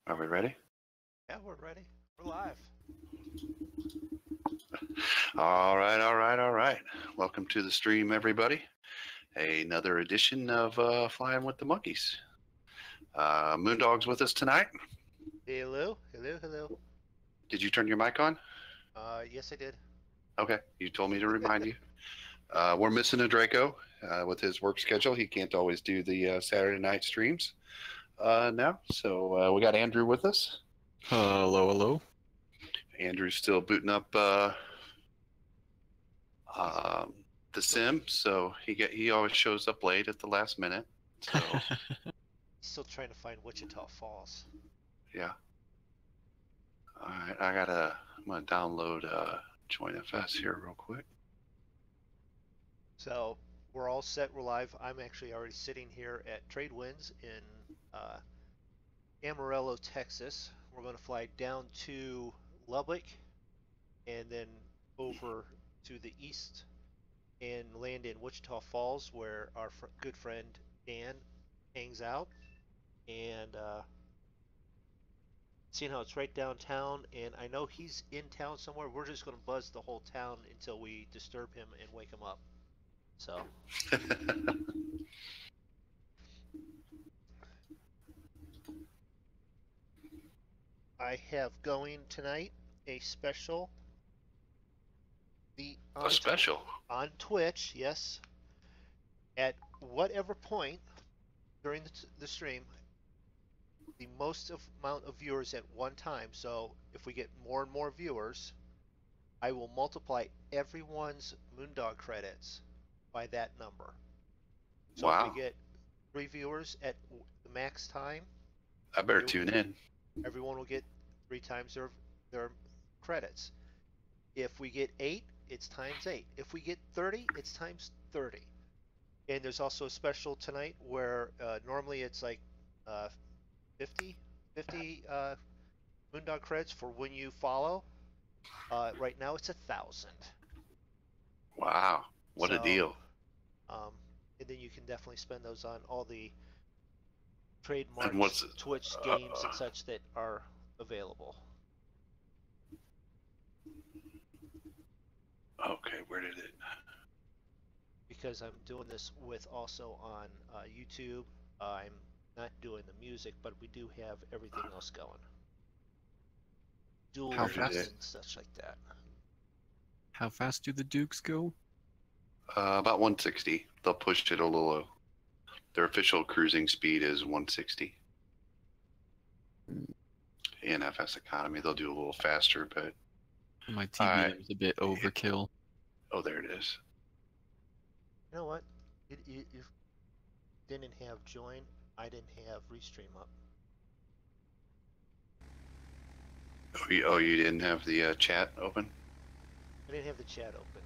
Are we ready? Yeah, we're ready. We're live. All right. Welcome to the stream, everybody. Another edition of Flying with the Monkeys. MoonDog's with us tonight. Hello, hello, hello. Did you turn your mic on? Yes, I did. Okay, you told me to remind you. We're missing a Draco with his work schedule. He can't always do the Saturday night streams now. So we got Andrew with us. Hello, hello. Andrew's still booting up the sim, so he always shows up late at the last minute. So Still trying to find Wichita Falls. yeah. All right, I'm gonna download Join FS here real quick. So we're all set. We're live. I'm actually already sitting here at Trade Winds in Amarillo, Texas. We're going to fly down to Lubbock and then over to the east and land in Wichita Falls, where our good friend Dan hangs out. And seeing how it's right downtown, and I know he's in town somewhere. We're just going to buzz the whole town until we disturb him and wake him up. So I have going tonight a special. A special on Twitch, yes. At whatever point during the stream, the most amount of viewers at one time. So if we get more and more viewers, I will multiply everyone's MoonDog credits by that number. So wow. if we get 3 viewers at the max time, I better tune in. Everyone will get 3 times their credits. If we get 8, it's times 8. If we get 30, it's times 30. And there's also a special tonight where normally it's like 50 MoonDog credits for when you follow. Right now it's 1,000. Wow, what a deal! And then you can definitely spend those on all the trademarks, Twitch games, and such that are available. Okay, where did it? Because I'm doing this with also on YouTube. I'm not doing the music, but we do have everything else going. Duels and such like that. How fast do the Dukes go? About 160. They'll push it a little low. Their official cruising speed is 160. In FS economy, they'll do a little faster, but my TBM is a bit overkill. Oh, there it is. You know what? You didn't have join. I didn't have restream up. Oh, you didn't have the chat open? I didn't have the chat open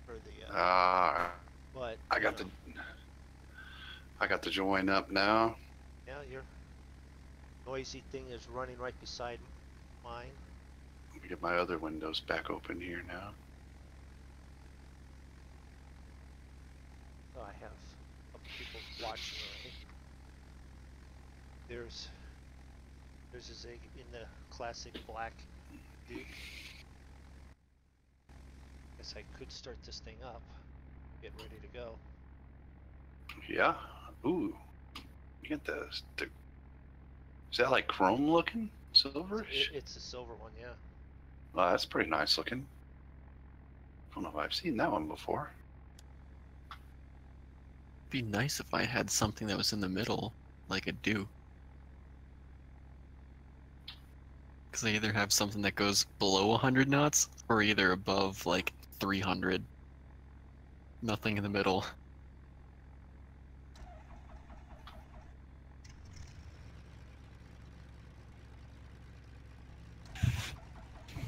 for the. But I got the join up now. Yeah, your noisy thing is running right beside mine. Let me get my other windows back open here now. Oh, I have a couple people watching already. There's a Zig in the classic black Duke. Guess I could start this thing up. Get ready to go. Yeah. Ooh. You get the is that like chrome looking? Silverish? It's a silver one, yeah. Well, that's pretty nice looking. I don't know if I've seen that one before. It'd be nice if I had something that was in the middle, like a Duke. Because I either have something that goes below 100 knots, or either above, like, 300. Nothing in the middle.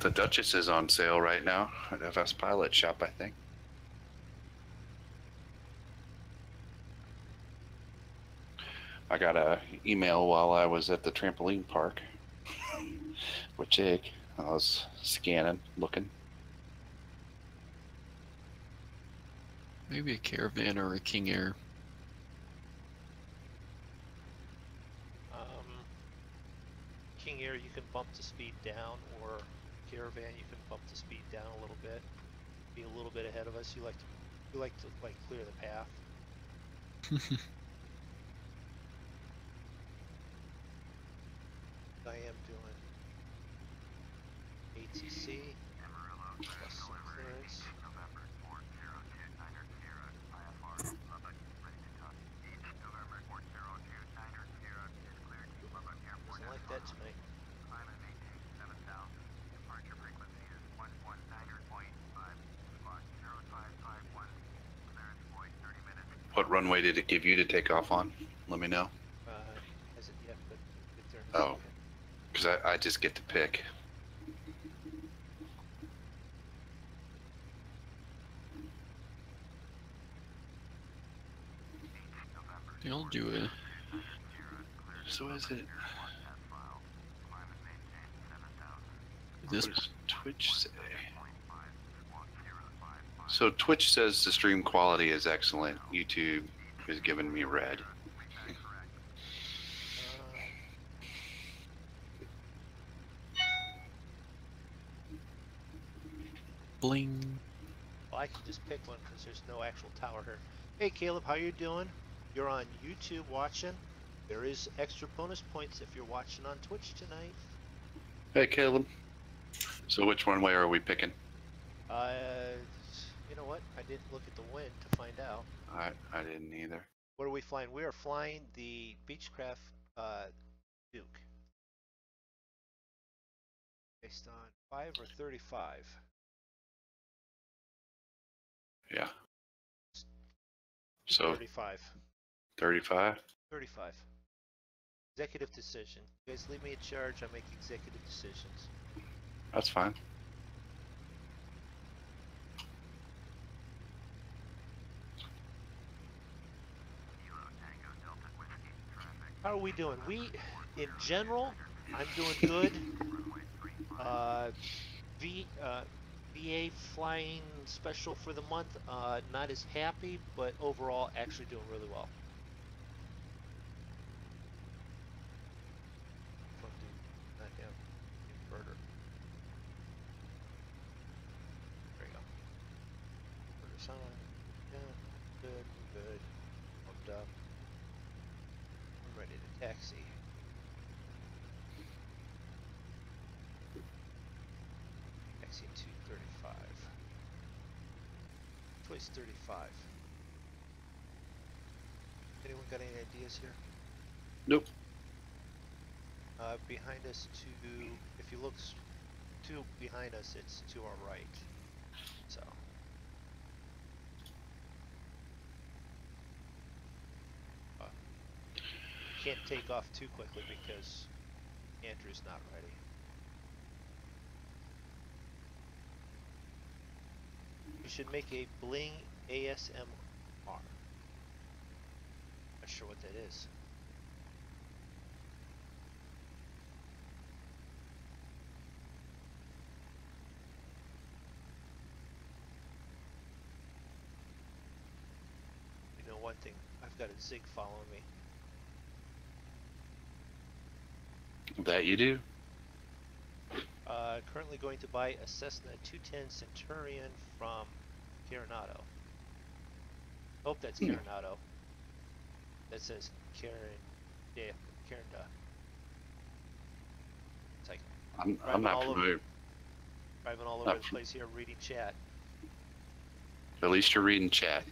The Duchess is on sale right now at FS Pilot Shop, I think. I got an email while I was at the trampoline park with Jake. I was scanning, looking. Maybe a Caravan or a King Air. working air, you can bump the speed down, or caravan, you can bump the speed down a little bit. Be a little bit ahead of us. You like to clear the path. I am doing ATC plus some clearance. Doesn't like that tonight. What runway did it give you to take off on? Let me know. Hasn't yet, but get there. Oh, because I just get to pick. They'll do it. So is it? This What does Twitch say? So Twitch says the stream quality is excellent. YouTube is giving me red. bling. Well, I can just pick one because there's no actual tower here. Hey Caleb, how you doing? You're on YouTube watching. There is extra bonus points if you're watching on Twitch tonight. Hey Caleb. So which runway are we picking? You know what? I didn't look at the wind to find out. I didn't either. What are we flying? We are flying the Beechcraft Duke. Based on 5 or 35. Yeah. So 35. 35? 35. Executive decision. You guys leave me in charge, I make executive decisions. That's fine. How are we doing? We, in general, I'm doing good. VA flying special for the month, not as happy, but overall actually doing really well. Not him. Inverter. There you go. Inverter's on. Yeah, good. Hooked up. I'm ready to taxi. Taxi 235. Choice 35. Anyone got any ideas here? Nope. Behind us if you look behind us, it's to our right. So. Can't take off too quickly because Andrew's not ready. You should make a bling ASMR. Not sure what that is. You know one thing, I've got a Zig following me. That you do? Currently going to buy a Cessna 210 Centurion from Carenado. Hope that's Carenado. That says Karen, yeah, Carenda. It's like I'm not familiar. Driving all over the place here, reading chat. At least you're reading chat.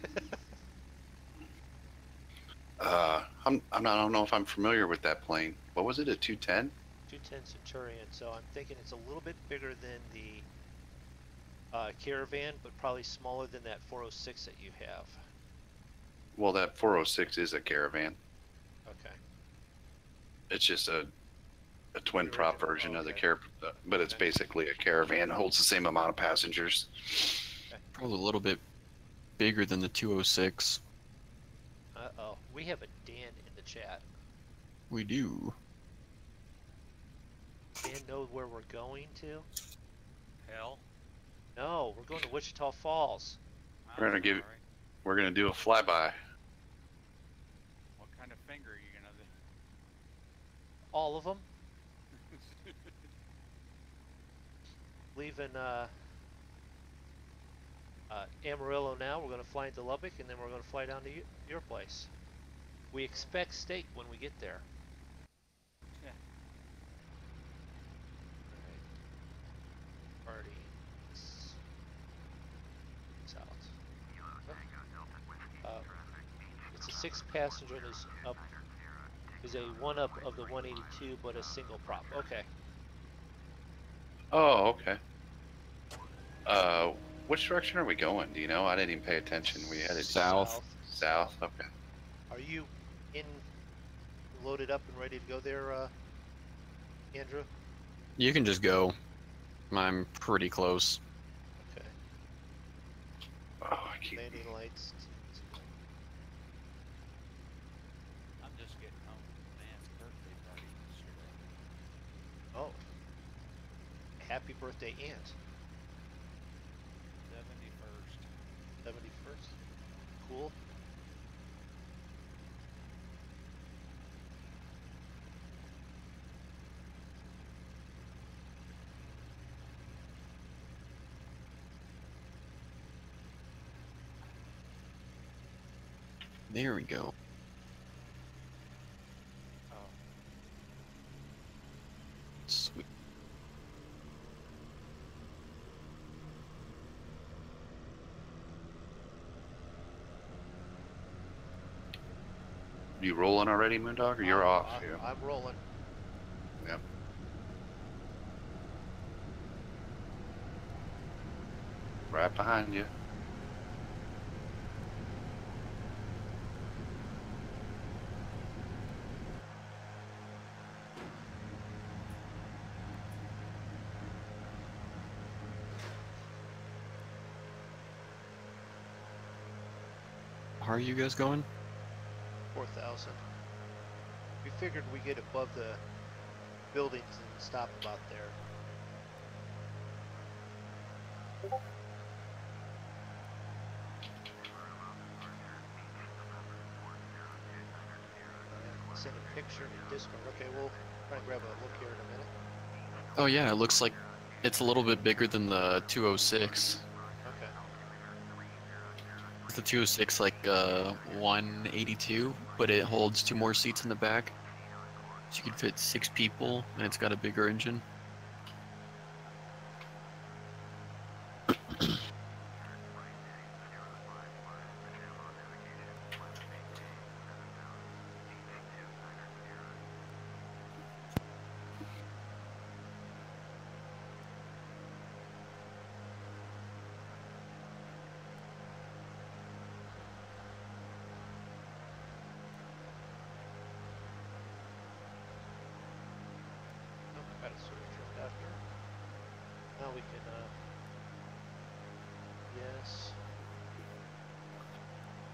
I don't know if I'm familiar with that plane. What was it, a 210? 210 Centurion, so I'm thinking it's a little bit bigger than the Caravan, but probably smaller than that 406 that you have. Well, that 406 is a Caravan. Okay. It's just a twin prop version of the Caravan, but it's basically a Caravan. It holds the same amount of passengers. Okay. Probably a little bit bigger than the 206. Uh-oh. We have a Dan in the chat. We do. Dan know where we're going to? Hell. No, we're going to Wichita Falls. We're gonna do a flyby. What kind of finger are you gonna do? All of them? Leaving Amarillo now. We're going to fly into Lubbock, and then we're going to fly down to your place. We expect steak when we get there. Yeah. All right. Party south. It's a 6-passenger and is a one-up of the 182, but a single prop. Okay. Oh, okay. Which direction are we going? Do you know? I didn't even pay attention. We headed South. South. Okay. Are you loaded up and ready to go there, Andrew? You can just go. I'm pretty close. Okay. Oh, I keep. Landing lights. I'm just getting home from Nan's birthday party yesterday. Oh. Happy birthday, Aunt. 71st. 71st. Cool. There we go. Oh. Sweet. You rolling already, Moondog, or you're off? Yeah. I'm rolling. Yep. Right behind you. How are you guys going? 4,000. We figured we get above the buildings and stop about there. Send a picture in Discord. Okay, we'll try and grab a look here in a minute. Oh yeah, it looks like it's a little bit bigger than the 206. Okay. The 206 like 182, but it holds 2 more seats in the back. So you can fit 6 people, and it's got a bigger engine. Got a switch right out here. Now we can, yes.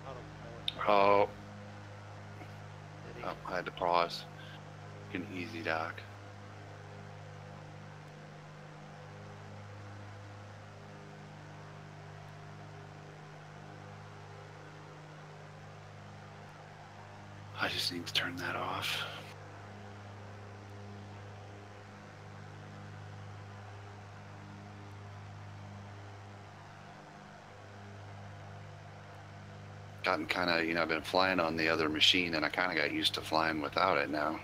Autopilot. Oh, Heading. oh, I had to pause. An easy dock. I just need to turn that off. Gotten kind of, I've been flying on the other machine and I kind of got used to flying without it now.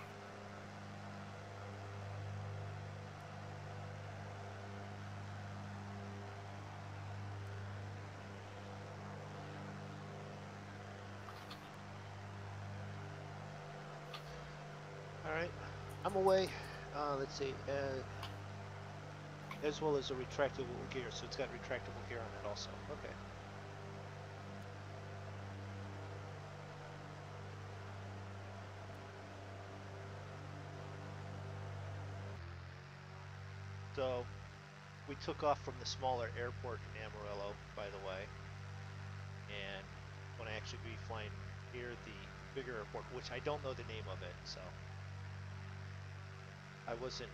Alright, I'm away. Let's see, as well as a retractable gear, so it's got retractable gear on it also. Okay. So, we took off from the smaller airport in Amarillo, by the way, and when I actually be flying near the bigger airport, which I don't know the name of it, so I wasn't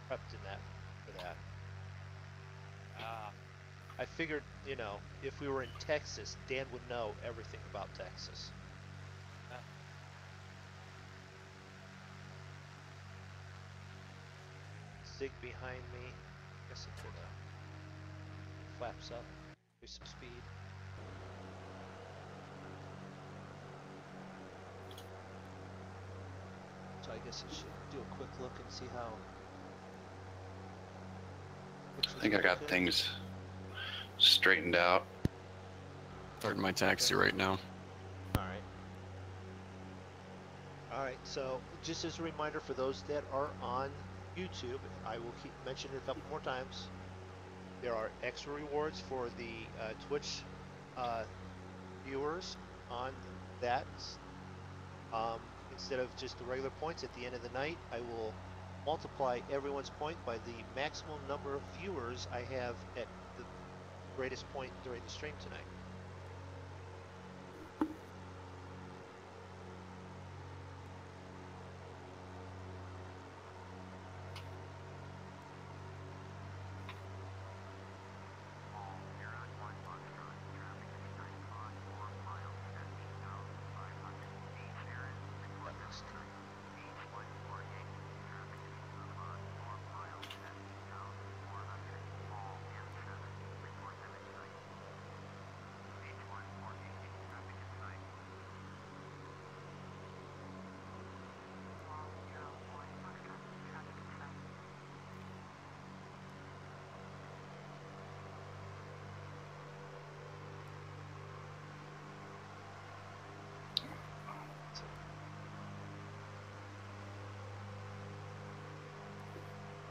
prepped in that for that. I figured, if we were in Texas, Dan would know everything about Texas. zig behind me. Guess it could flaps up. There's some speed. So I guess I should do a quick look and see how. I think I got things straightened out. Starting my taxi right now. Alright. Alright, so just as a reminder for those that are on YouTube, I will keep mentioning it a couple more times. There are extra rewards for the Twitch viewers on that. Instead of just the regular points at the end of the night, I will multiply everyone's point by the maximum number of viewers I have at the greatest point during the stream tonight.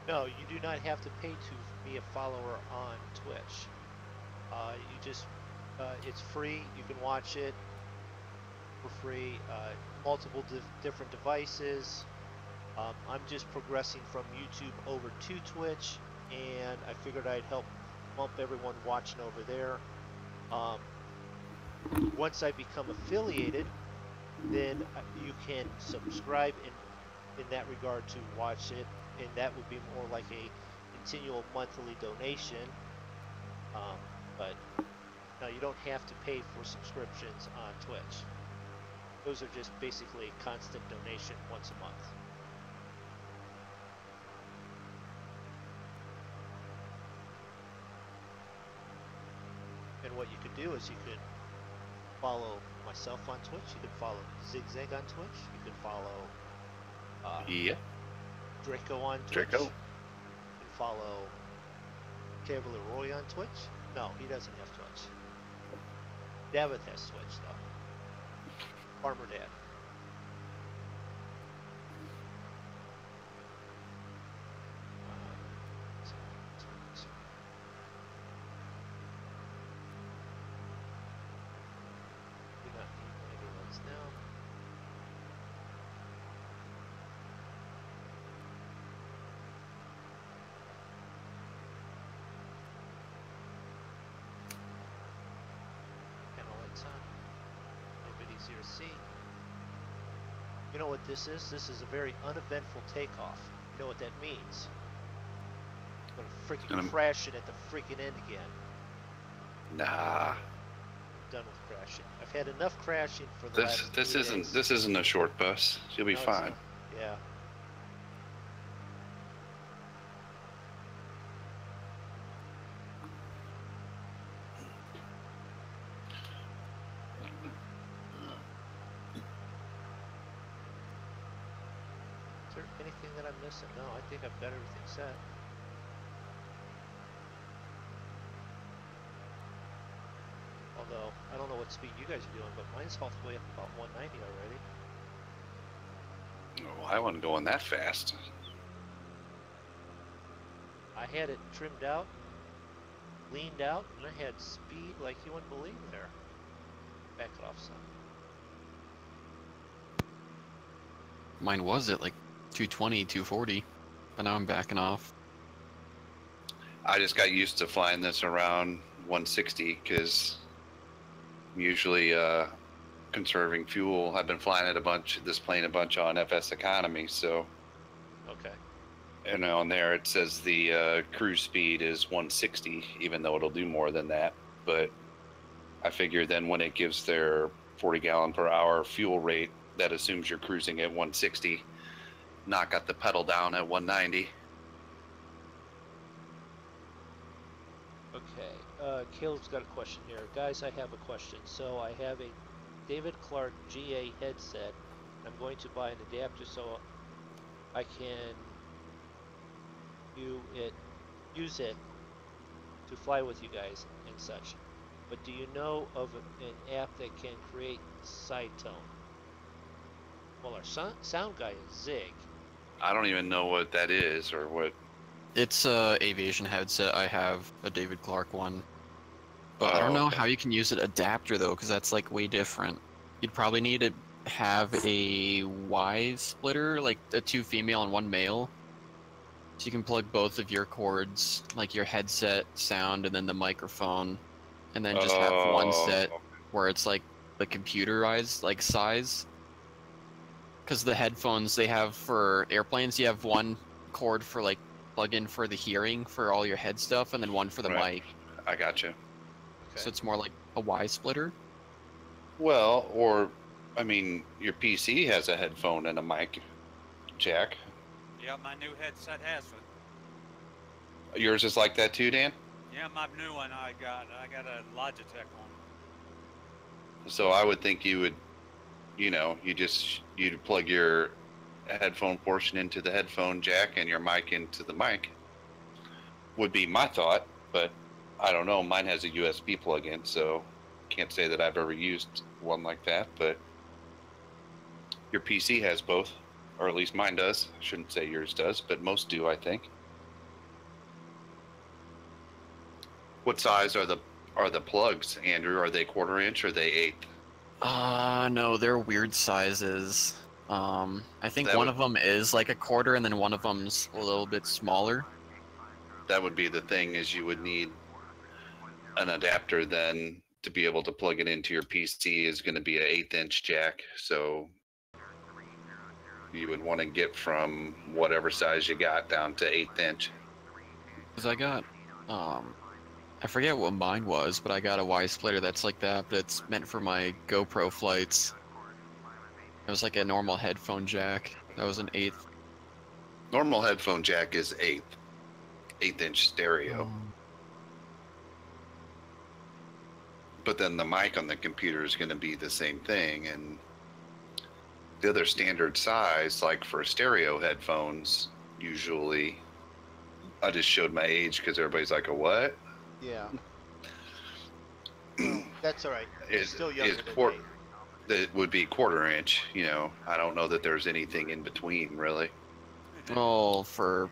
No, you do not have to pay to be a follower on Twitch. You just, it's free. You can watch it for free. Multiple different devices. I'm just progressing from YouTube over to Twitch, and I figured I'd help bump everyone watching over there. Once I become affiliated, then you can subscribe in that regard to watch it. And that would be more like a continual monthly donation. But no, you don't have to pay for subscriptions on Twitch. Those are just basically a constant donation once a month. And what you could do is you could follow myself on Twitch. You could follow Zigzag on Twitch. You could follow Yeah. Draco on Twitch. Draco. You can follow Cavalier Roy on Twitch. No, he doesn't have Twitch. David has Twitch though. Farmer Dad. Do not need anyone's now. Easier to see. You know what this is? This is a very uneventful takeoff. You know what that means? I'm gonna freaking crash it at the freaking end again. Nah. I'm done with crashing. I've had enough crashing for the last 3 days. This isn't a short bus. You'll be fine. Yeah. Anything that I'm missing? No, I think I've got everything set. Although, I don't know what speed you guys are doing, but mine's all the way up about 190 already. Oh, I wasn't going that fast. I had it trimmed out, leaned out, and I had speed like you wouldn't believe there. Back it off some. Mine was at like 220, 240, but now I'm backing off. I just got used to flying this around 160 because I'm usually conserving fuel. I've been flying it this plane a bunch on FS economy, so. Okay. And on there it says the cruise speed is 160, even though it'll do more than that. But I figure then when it gives their 40 gallon per hour fuel rate, that assumes you're cruising at 160. Knock out the pedal down at 190. Caleb's got a question here. Guys, I have a question. So I have a David Clark GA headset. I'm going to buy an adapter so I can use it to fly with you guys and such. But do you know of an app that can create side tone? Well, our sound guy is Zig. I don't even know what that is or what. It's a aviation headset. I have a David Clark one. But I don't know how you can use an adapter though, because that's like way different. You'd probably need to have a Y splitter, like a 2 female and 1 male. So you can plug both of your cords, like your headset sound and then the microphone, and then just have one set where it's like the computerized like size. Because the headphones they have for airplanes, you have one cord for like plug in for the hearing for all your head stuff, and then one for the mic. I gotcha. Okay. So it's more like a Y splitter. Well, or I mean, your PC has a headphone and a mic jack. Yeah, my new headset has it. Yours is like that too, Dan? Yeah, my new one I got a Logitech one. So I would think you would, you'd plug your headphone portion into the headphone jack and your mic into the mic. Would be my thought, but I don't know. Mine has a USB plug-in, so can't say that I've ever used one like that, but your PC has both, or at least mine does. I shouldn't say yours does, but most do, I think. What size are the plugs, Andrew? Are they 1/4 inch or are they 1/8? No, they're weird sizes. I think one of them is like a 1/4, and then one of them's a little bit smaller. That would be the thing, is you would need an adapter then to be able to plug it into your PC. Is going to be an 1/8 inch jack, so you would want to get from whatever size you got down to 1/8 inch. Cause I got, I forget what mine was, but I got a Y splitter that's like that, but it's meant for my GoPro flights. It was like a normal headphone jack. That was an 1/8. Normal headphone jack is 1/8 inch stereo. But then the mic on the computer is going to be the same thing, and the other standard size, like for stereo headphones, usually, I just showed my age because everybody's like, a what? Yeah. That's all right. Is Still younger than quar- me. That would be 1/4 inch. I don't know that there's anything in between, really. Well, for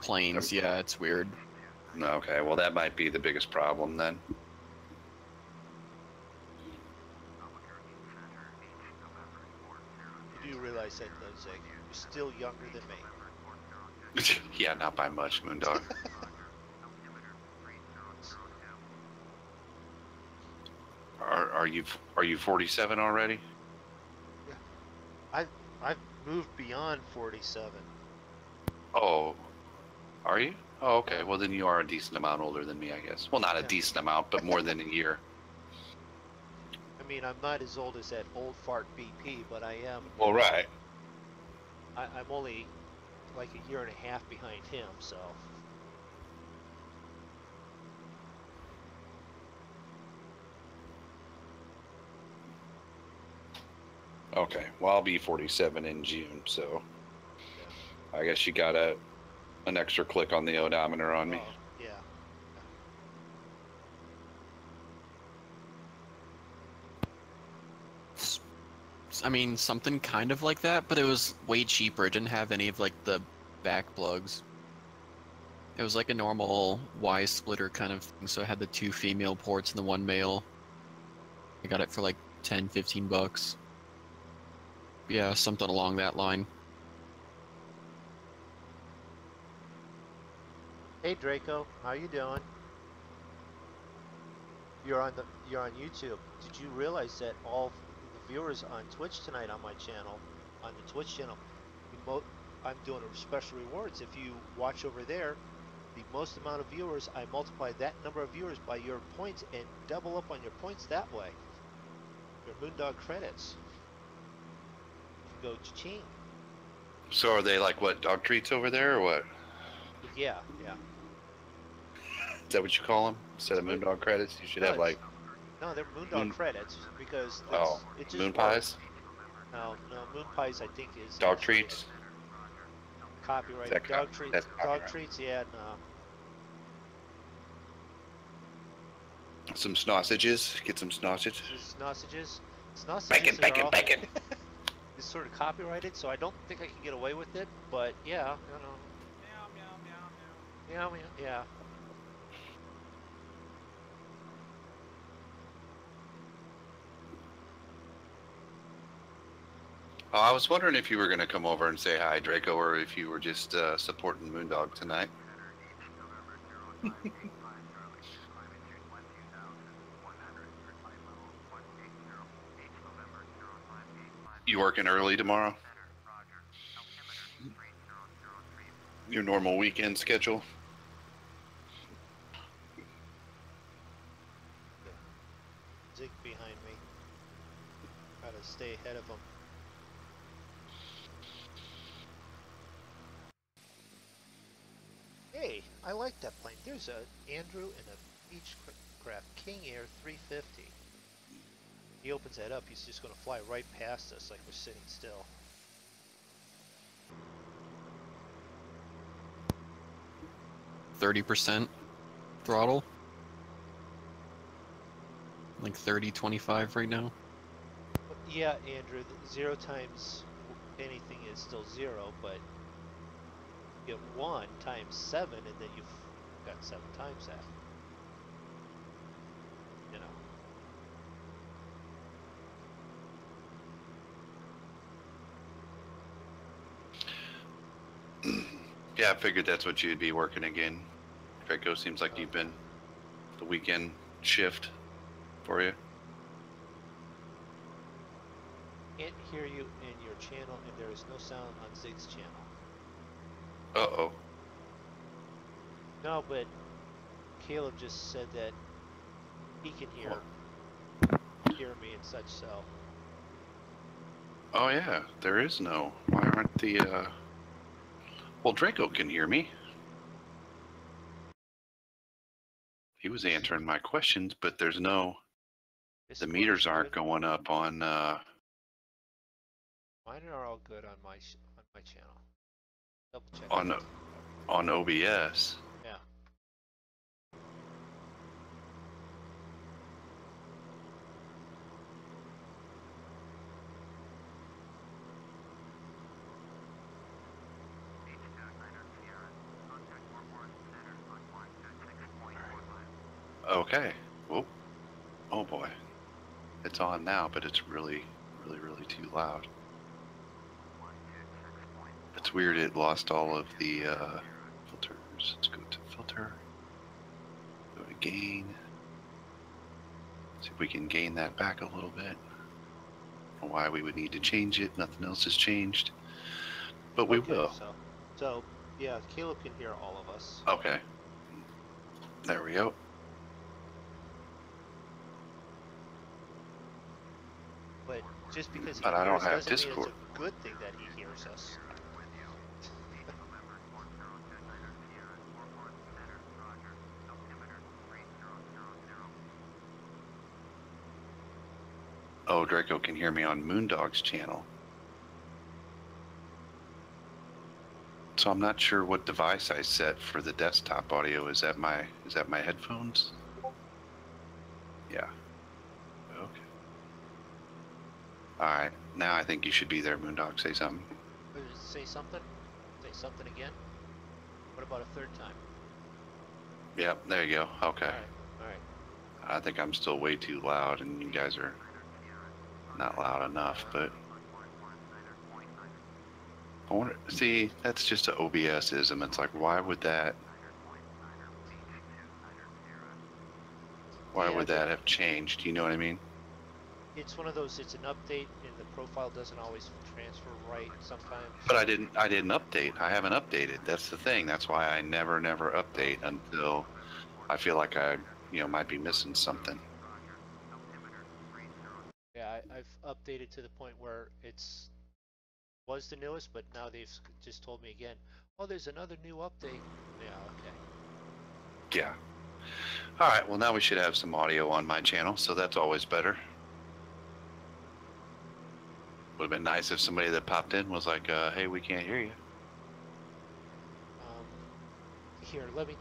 planes, yeah, it's weird. Okay, well, that might be the biggest problem then. You do realize that, though, Zig. You're still younger than me. Yeah, not by much, MoonDog. Are you 47 already? I've moved beyond 47. Oh, are you? Oh, okay. Well, then you are a decent amount older than me, I guess. Well, not a decent amount, but more than a year. I mean, I'm not as old as that old fart BP, but I am. Well, right. I'm only like a year and a half behind him, so. Okay. Well, I'll be 47 in June, so Yeah. I guess you got an extra click on the odometer on me. Oh, yeah. I mean, something kind of like that, but it was way cheaper. It didn't have any of like the back plugs. It was like a normal Y splitter kind of thing, so it had the 2 female ports and the 1 male. I got it for like 10, 15 bucks. Yeah, something along that line. Hey Draco, how you doing? You're on YouTube. Did you realize that all the viewers on Twitch tonight on my channel, on the Twitch channel, I'm doing a special rewards. If you watch over there, the most amount of viewers, I multiply that number of viewers by your points and double up on your points that way. Your MoonDog credits. You go cha-ching. So are they like what, dog treats over there or what? Yeah, yeah. Is that what you call them? Instead of MoonDog credits, you should have like No, they're MoonDog Moon- credits because oh, it just moon works. pies, No, Moon Pies I think is dog actually treats. copyright. Is that that's Dog copyright. treats, yeah, no. Some sausages. Get some sausages. Sausages. Bacon, Sausages are bacon, all bacon. is sort of copyrighted, so I don't think I can get away with it. But yeah, Meow, meow, meow, meow. yeah. Oh, I was wondering if you were going to come over and say hi, Draco, or if you were just supporting Moondog tonight. You working early tomorrow? Your normal weekend schedule? Zig behind me. Try to stay ahead of him. Hey, I like that plane. There's a Andrew and a Beechcraft King Air 350. He opens that up, he's just going to fly right past us like we're sitting still. %30 throttle. Like 30-25 right now. Yeah, Andrew, 0 times anything is still 0, but you get 1 times 7 and then you've got 7 times that. You know. Yeah, I figured that's what you'd be working again. Draco, seems like you've been the weekend shift for you. Can't hear you in your channel and there is no sound on Zig's channel. Uh-oh. No, but Caleb just said that he can hear me and such, so. Oh yeah, there is no. Why aren't the well, Draco can hear me. He was answering my questions, but there's no, the meters aren't going up on Mine are all good on my channel. Double check. on OBS. Yeah. Okay. Whoop. Oh boy. It's on now, but it's really too loud. It's weird it lost all of the filters. Let's go to filter. Go to gain. See if we can gain that back a little bit. I don't know why we would need to change it. Nothing else has changed. But we will. So yeah, Caleb can hear all of us. Okay. There we go. But just because he But I don't hears have doesn't mean Discord. it's a good thing that he hears us. Oh, Draco can hear me on MoonDog's channel. So I'm not sure what device I set for the desktop audio. Is that my headphones? Yeah. Okay. All right. Now I think you should be there, MoonDog. Say something. Say something. Say something again. What about a third time? Yep. There you go. Okay. All right. I think I'm still way too loud, and you guys are not loud enough. But I wonder. See, that's just an OBS-ism. It's like, why would that? Why would that have changed? You know what I mean? It's one of those. It's an update, and the profile doesn't always transfer right sometimes. But I didn't update. I haven't updated. That's the thing. That's why I never update until I feel like I, might be missing something. Yeah, I've updated to the point where was the newest, but now they've just told me again, oh, there's another new update. Yeah, okay. Yeah. All right, well, now we should have some audio on my channel, so that's always better. Would have been nice if somebody that popped in was like, hey, we can't hear you. Here, let me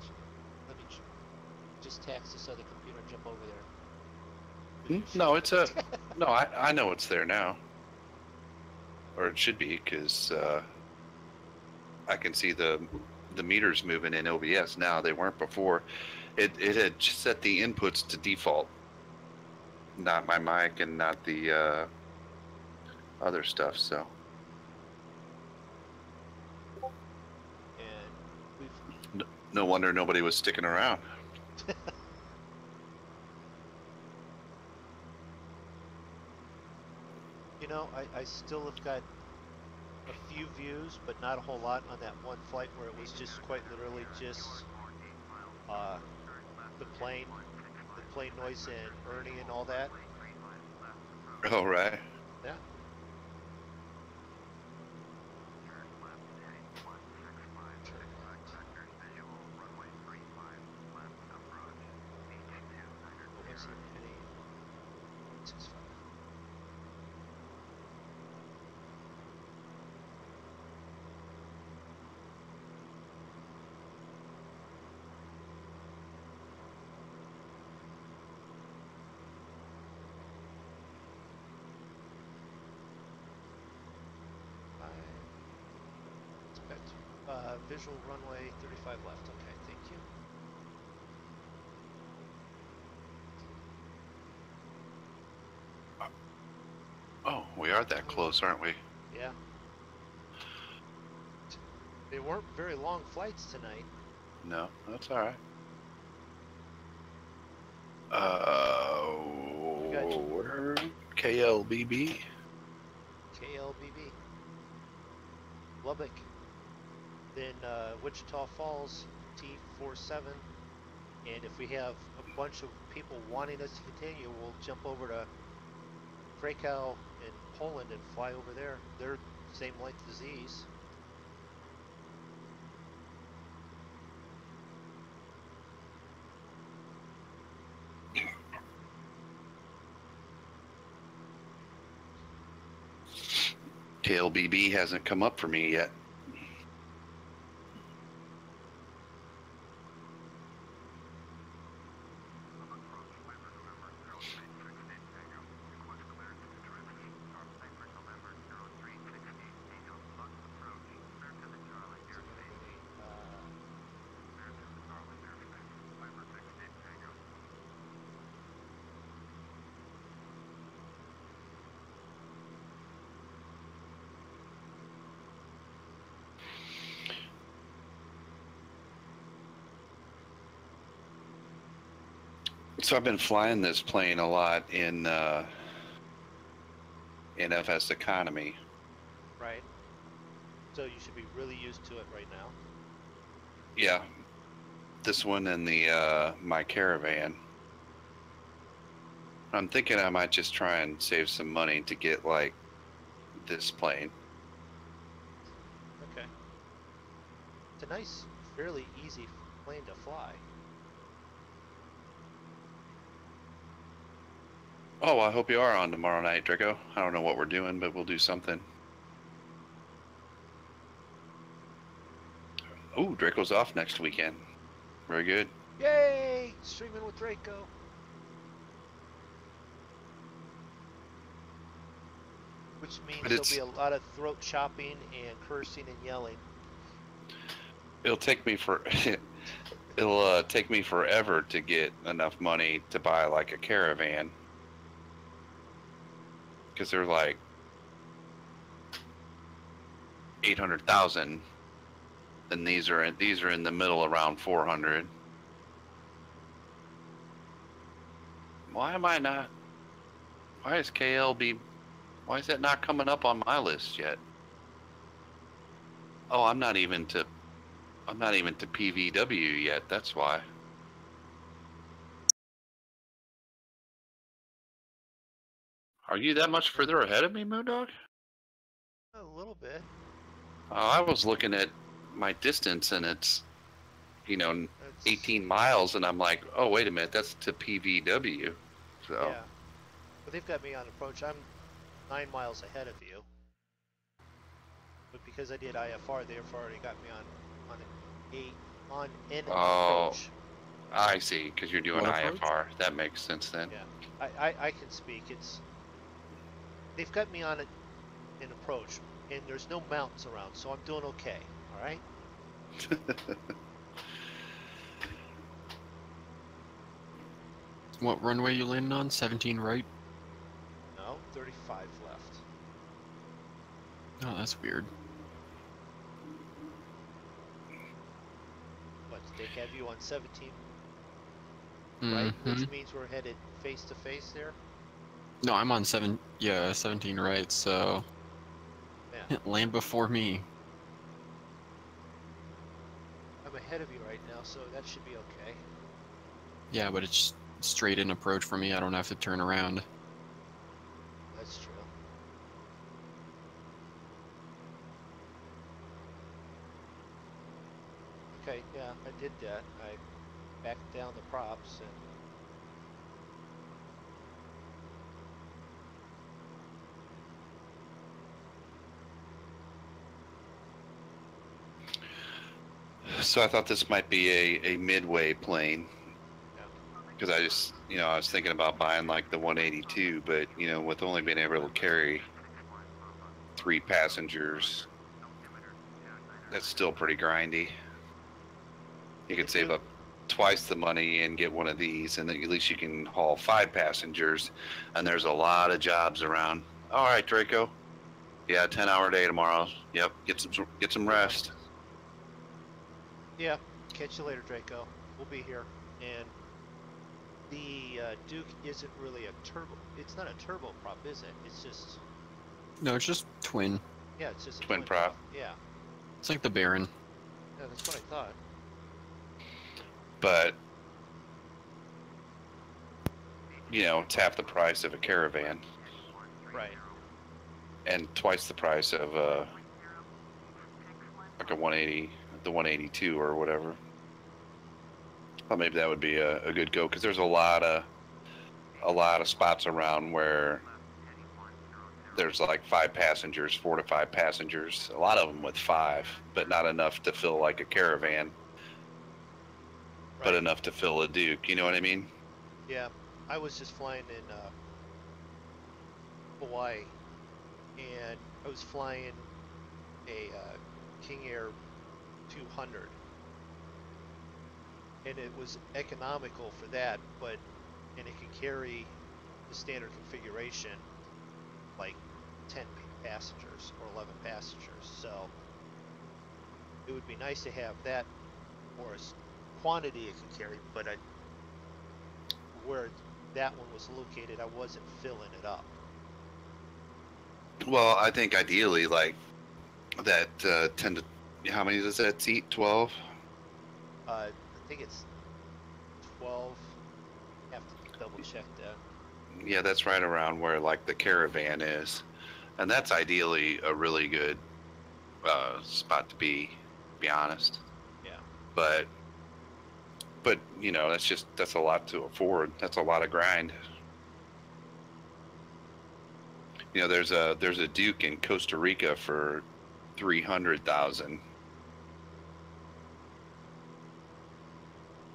just tax this other computer and jump over there. No, it's a... No, I know it's there now. Or it should be, because I can see the meters moving in OBS now. They weren't before. It had set the inputs to default. Not my mic and not the other stuff, so... No wonder nobody was sticking around. You know, I still have got a few views, but not a whole lot on that one flight where it was just quite literally just the plane noise and Ernie and all that. Oh, right. Yeah. Visual runway 35 left. Okay, thank you. Oh, we are that close, aren't we? Yeah. They weren't very long flights tonight. No, that's all right. Where? KLBB? KLBB. Lubbock. Then Wichita Falls, T47. And if we have a bunch of people wanting us to continue, we'll jump over to Krakow in Poland and fly over there. They're same length as these. KLBB hasn't come up for me yet. So I've been flying this plane a lot in FS economy. Right. So you should be really used to it right now. Yeah. This one and the my Caravan. I'm thinking I might just try and save some money to get like this plane. Okay. It's a nice, fairly easy plane to fly. Oh, I hope you are on tomorrow night, Draco. I don't know what we're doing, but we'll do something. Oh, Draco's off next weekend. Very good. Yay! Streaming with Draco. Which means there'll be a lot of throat chopping and cursing and yelling. It'll take me forever to get enough money to buy like a Caravan. Because they're like 800,000, and these are in the middle around 400. Why am I not? Why is KLB? Why is that not coming up on my list yet? Oh, I'm not even to PVW yet. That's why. Are you that much further ahead of me, MoonDog? A little bit. I was looking at my distance, and it's, It's 18 miles, and I'm like, oh, wait a minute, that's to PVW. So Yeah. But they've got me on approach. I'm 9 miles ahead of you. But because I did IFR, they've already got me on an oh, approach. I see, because you're doing What approach? IFR. That makes sense then. Yeah. I can speak. They've got me on an approach, and there's no mountains around, so I'm doing okay. All right. What runway you landing on? 17 right? No, 35 left. Oh, that's weird. But they have you on 17 right, which means we're headed face to face there. No, I'm on 17 right, so Yeah. land before me. I'm ahead of you right now, so that should be okay. Yeah, but it's straight in approach for me. I don't have to turn around. That's true. Okay, yeah, I did that. I backed down the props and So I thought this might be a midway plane. yeah. Because I just, I was thinking about buying like the 182, but, with only being able to carry 3 passengers, that's still pretty grindy. You could save up twice the money and get one of these, and then at least you can haul 5 passengers, and there's a lot of jobs around. All right, Draco. Yeah, 10-hour day tomorrow. Yep, get some rest. Yeah, catch you later, Draco. We'll be here. And the Duke isn't really a turbo. It's not a turboprop, is it? It's just. No, it's just twin. Yeah, it's just a Twin prop. Yeah. It's like the Baron. Yeah, that's what I thought. But, it's half the price of a Caravan. Right. And twice the price of like a 180, the 182 or whatever. Thought maybe that would be a good go, because there's a lot of spots around where there's like 5 passengers, 4 to 5 passengers. A lot of them with 5, but not enough to fill like a Caravan, but Right. enough to fill a Duke. You know what I mean? Yeah, I was just flying in Hawaii, and I was flying a King Air 200, and it was economical for that, and it could carry the standard configuration like 10 passengers or 11 passengers. So it would be nice to have that for a quantity it could carry, but where that one was located, I wasn't filling it up. Well, I think ideally like that 10 to, how many does that seat? 12? I think it's 12. Have to double check that. Yeah, that's right around where like the Caravan is, and that's ideally a really good spot to be honest. Yeah. But that's a lot to afford. That's a lot of grind. There's a Duke in Costa Rica for 300,000,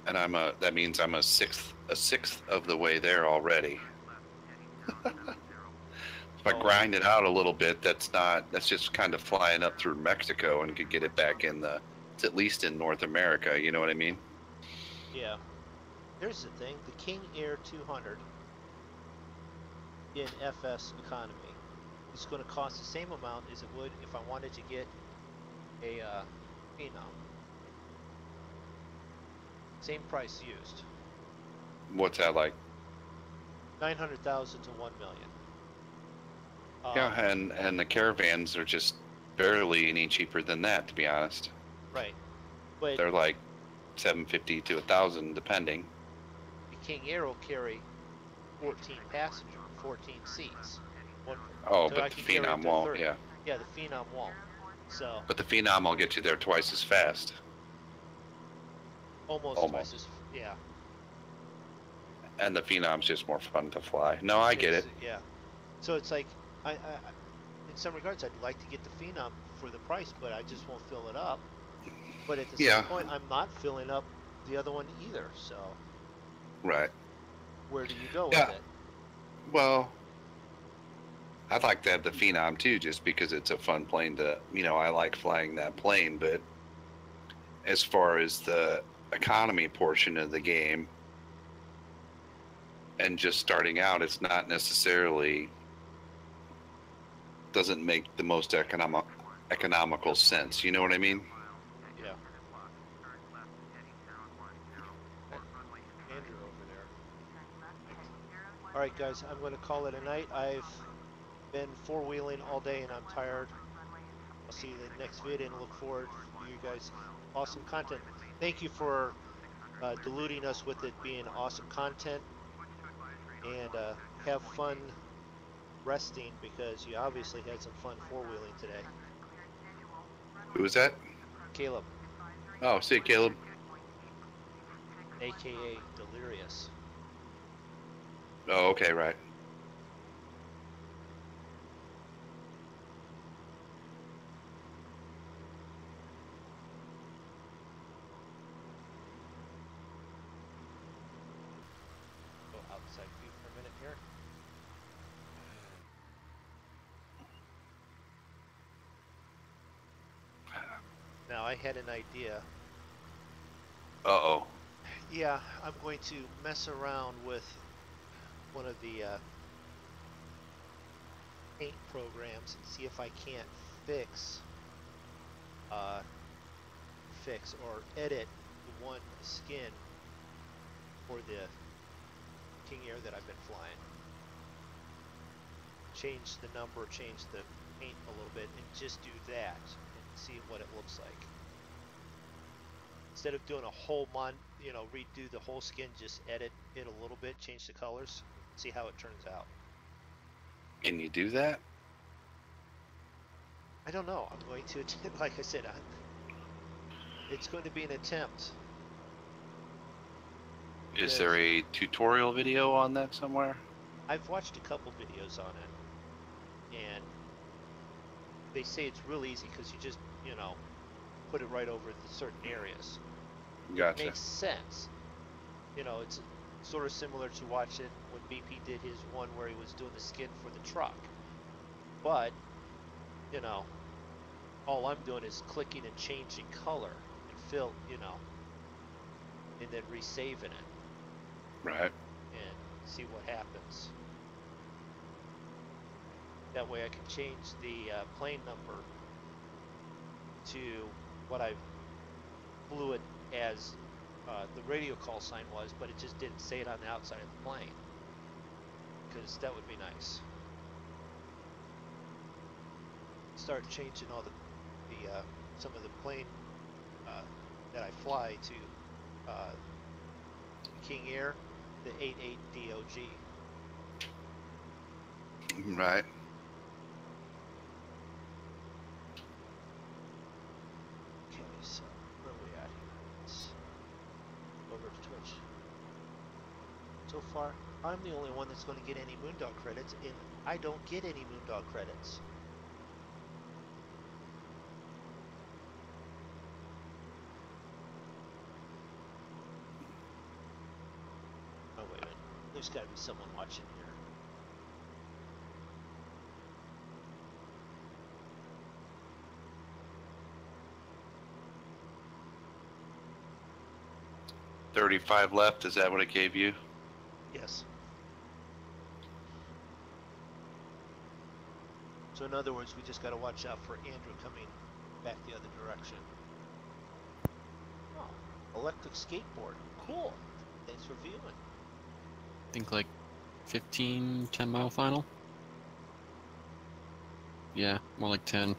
and that means I'm a sixth of the way there already. If I grind it out a little bit, that's just kind of flying up through Mexico and could get it back it's at least in North America. You know what I mean? Yeah. Here's the thing: the King Air 200 in FS economy is going to cost the same amount as it would if I wanted to get a Phenom. Same price used. What's that like? 900,000 to 1 million. Yeah, and the Caravans are just barely any cheaper than that, to be honest. Right, but They're like 750 to 1,000 depending. the King Air will carry 14 seats. Oh, So but I the can carry Phenom up to won't. 30. Yeah, Yeah, the Phenom won't. So but the Phenom will get you there twice as fast. Almost twice as. Yeah. And the Phenom's just more fun to fly. No, I get it. Yeah. So it's like in some regards, I'd like to get the Phenom for the price, but I just won't fill it up. But at the same point, I'm not filling up the other one either. So. Right. Where do you go with Yeah. it? Well, I'd like to have the Phenom too, just because it's a fun plane to, I like flying that plane. But as far as the economy portion of the game and just starting out, it's not necessarily, doesn't make the most economical sense. You know what I mean? Yeah. Andrew over there. All right, guys, I'm going to call it a night. I've been four-wheeling all day and I'm tired. I'll see you in the next vid and look forward to you guys. Awesome content. Thank you for deluding us with it being awesome content. And have fun resting because you obviously had some fun four-wheeling today. Who was that? Caleb. Oh, see you, Caleb. AKA Delirious. Oh, okay, right. Go outside view for a minute here. Now I had an idea. Uh-oh. Yeah, I'm going to mess around with one of the paint programs and see if I can't fix or edit the one skin for the King Air that I've been flying. Change the number, change the paint a little bit, and just do that and see what it looks like. Instead of doing a whole redo the whole skin, just edit it a little bit, change the colors, see how it turns out. Can you do that? I don't know. I'm going to, like I said, it's going to be an attempt. Is there a tutorial video on that somewhere? I've watched a couple videos on it, and they say it's real easy because you just, put it right over the certain areas. Gotcha. It makes sense. It's sort of similar to watching when BP did his one where he was doing the skin for the truck. But, all I'm doing is clicking and changing color and fill, and then resaving it. Right. And see what happens. That way I can change the plane number to what I flew it as the radio call sign was, but it just didn't say it on the outside of the plane. Because that would be nice. Start changing all the some of the plane that I fly to King Air, the 88 DOG. Right. Okay, so where are we at here? Let's go over to Twitch. So far, I'm the only one that's going to get any MoonDog credits, and I don't get any MoonDog credits. Oh, wait a minute. There's got to be someone watching here. $35 left. Is that what it gave you? Yes. So in other words, we just got to watch out for Andrew coming back the other direction. Oh, electric skateboard. Cool. Thanks for viewing. I think like 10 mile final. Yeah, more like 10.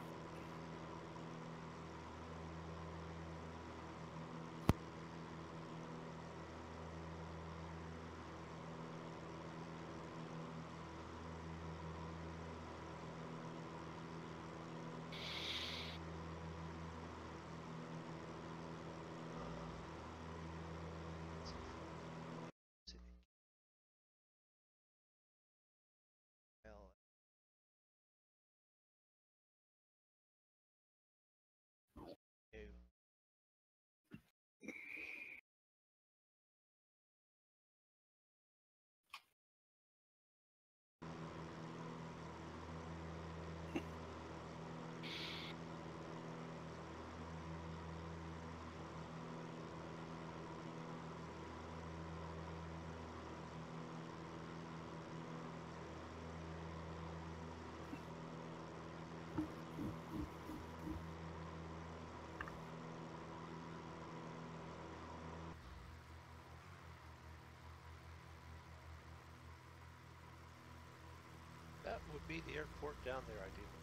be the airport down there, ideally.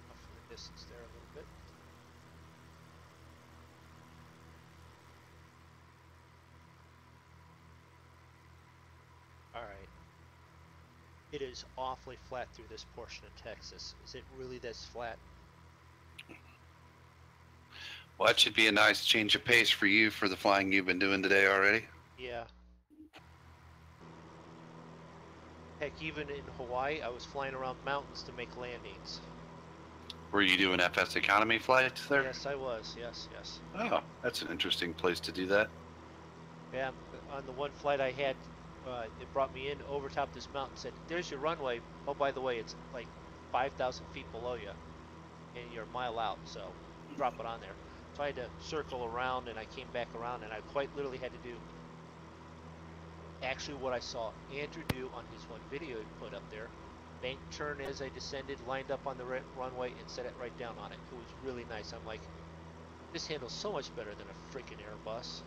Off in the distance there a little bit. Alright. It is awfully flat through this portion of Texas. Is it really this flat? Well, that should be a nice change of pace for you for the flying you've been doing today already. Yeah. Heck, even in Hawaii, I was flying around mountains to make landings. Were you doing FS economy flights there? Yes, I was. Yes, yes. Oh, that's an interesting place to do that. Yeah, on the one flight I had, it brought me in over top this mountain, said, there's your runway. Oh, by the way, it's like 5,000 feet below you, and you're a mile out, so drop it on there. So I had to circle around, and I came back around, and I quite literally had to do actually what I saw Andrew do on his one video he put up there. Bank turn as I descended, lined up on the runway, and set it right down on it. It was really nice. I'm like, this handles so much better than a freaking Airbus.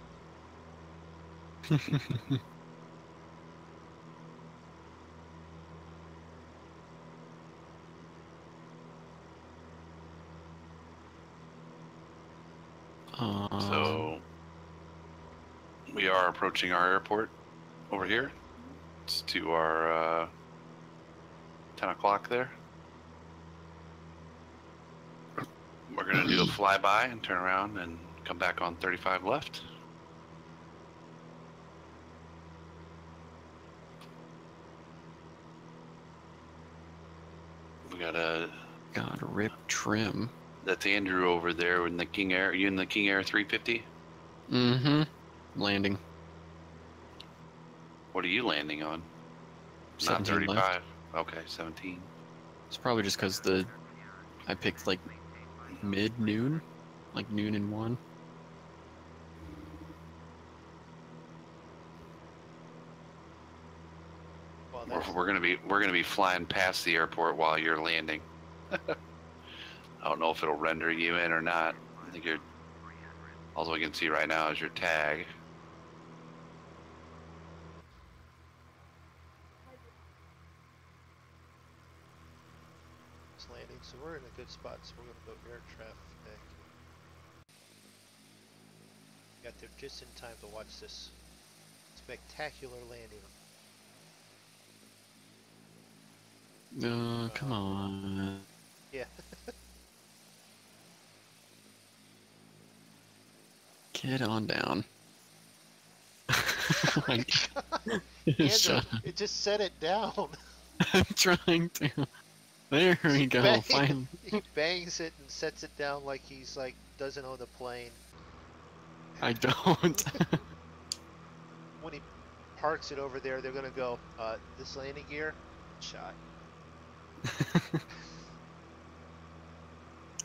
So we are approaching our airport over here. It's to our 10 o'clock there. We're going to do a flyby and turn around and come back on 35 left. We got a... God, rip trim. That's Andrew over there in the King Air. Are you in the King Air 350? Mm-hmm. Landing. What are you landing on? Not 17 35. left. Okay, 17. It's probably just because I picked like mid-noon, like noon and 1. Well, We're gonna be flying past the airport while you're landing. I don't know if it'll render you in or not. I think you're. All we can see right now is your tag. it's landing, so we're in a good spot. So we're gonna go air traffic. Got there just in time to watch this spectacular landing. Come on. Yeah. Get on down. Like, Andrew, shut up. it just set it down. I'm trying to. There we go. Bang. Finally. He bangs it and sets it down like he's like doesn't own the plane. I don't. When he parks it over there, they're gonna go, this landing gear, shot.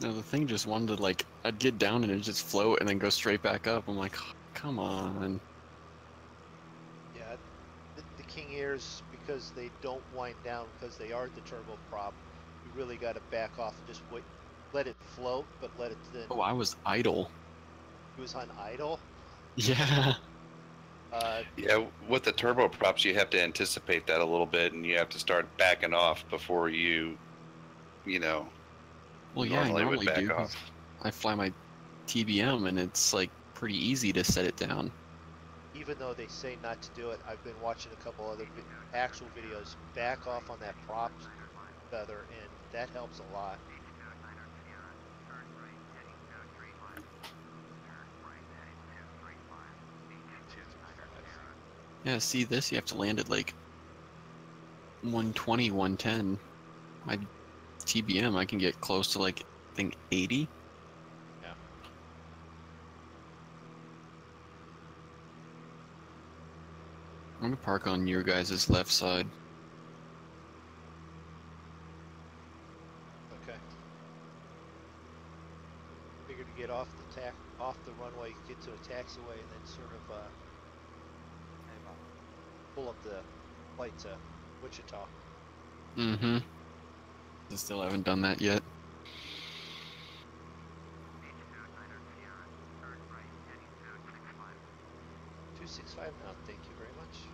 No, the thing just wanted to, like, I'd get down and it'd just float and then go straight back up. I'm like, come on. Yeah, the King Airs, because they don't wind down because they are the turboprop, you really got to back off and just wait, let it float, but let it then. Oh, I was idle. It was on idle. Yeah. Yeah, with the turboprops, you have to anticipate that a little bit, and you have to start backing off before you know. Well, yeah, I would normally back do. 'Cause off. I fly my TBM and it's, like, pretty easy to set it down. Even though they say not to do it, I've been watching a couple other actual videos. Back off on that prop feather, and that helps a lot. Yeah, see this? You have to land at, like, 120, 110. My TBM, I can get close to, like, I think 80. Yeah. I'm gonna park on your guys' left side. Okay. Figured to get off the runway, get to a taxiway, and then sort of pull up the flight to Wichita. Mm-hmm. I still haven't done that yet. $265 now, thank you very much.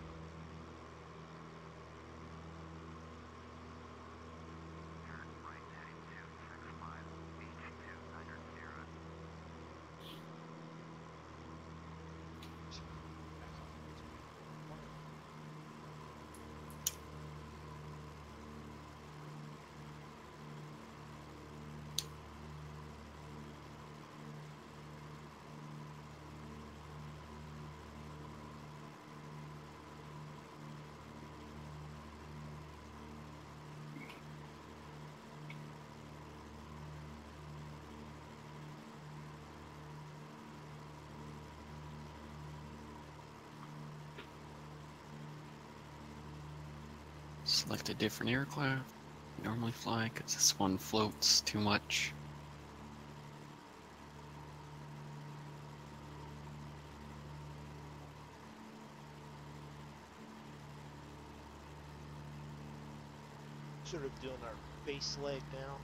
Select a different aircraft. Normally fly, because this one floats too much. Sort of doing our base leg now.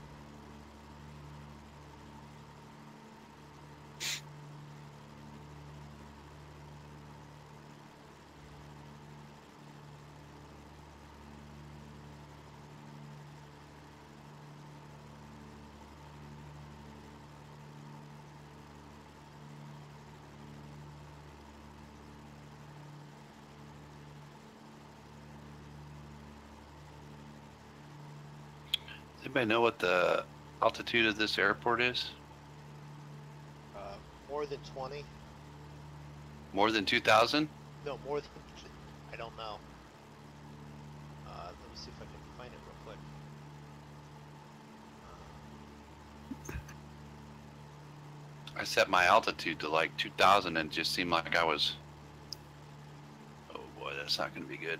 Does anybody know what the altitude of this airport is? More than 20? More than 2,000? No, more than. I don't know. Let me see if I can find it real quick. I set my altitude to like 2,000 and it just seemed like I was. Oh boy, that's not going to be good.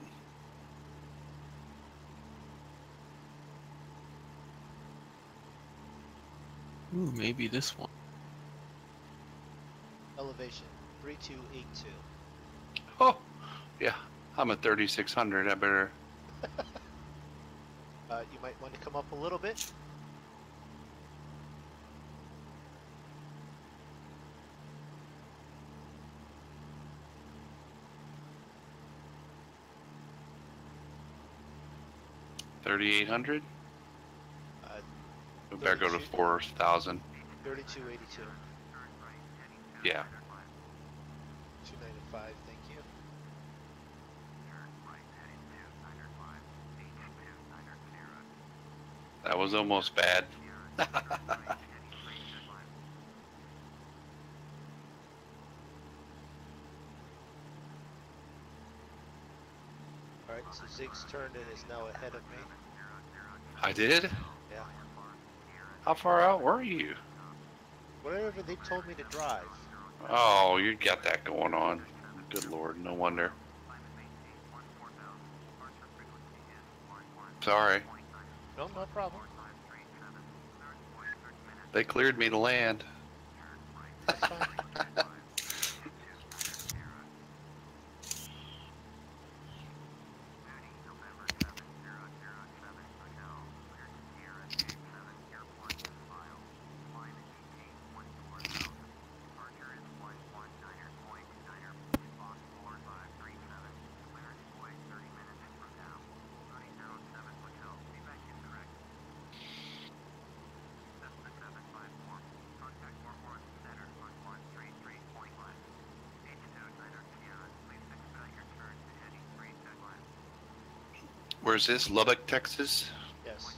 Ooh, maybe this one. Elevation 3282. Oh, yeah. I'm at 3,600. I better. You might want to come up a little bit. $3,800. We better go to 32. 4,000. 3282. Yeah. 295. Thank you. That was almost bad. All right, so Zig's turned and is now ahead of me. I did? Yeah. How far out were you? Whatever they told me to drive. Oh, you got that going on. Good Lord, no wonder. Sorry. No, no problem. They cleared me to land. That's fine. Where's this? Lubbock, Texas? Yes.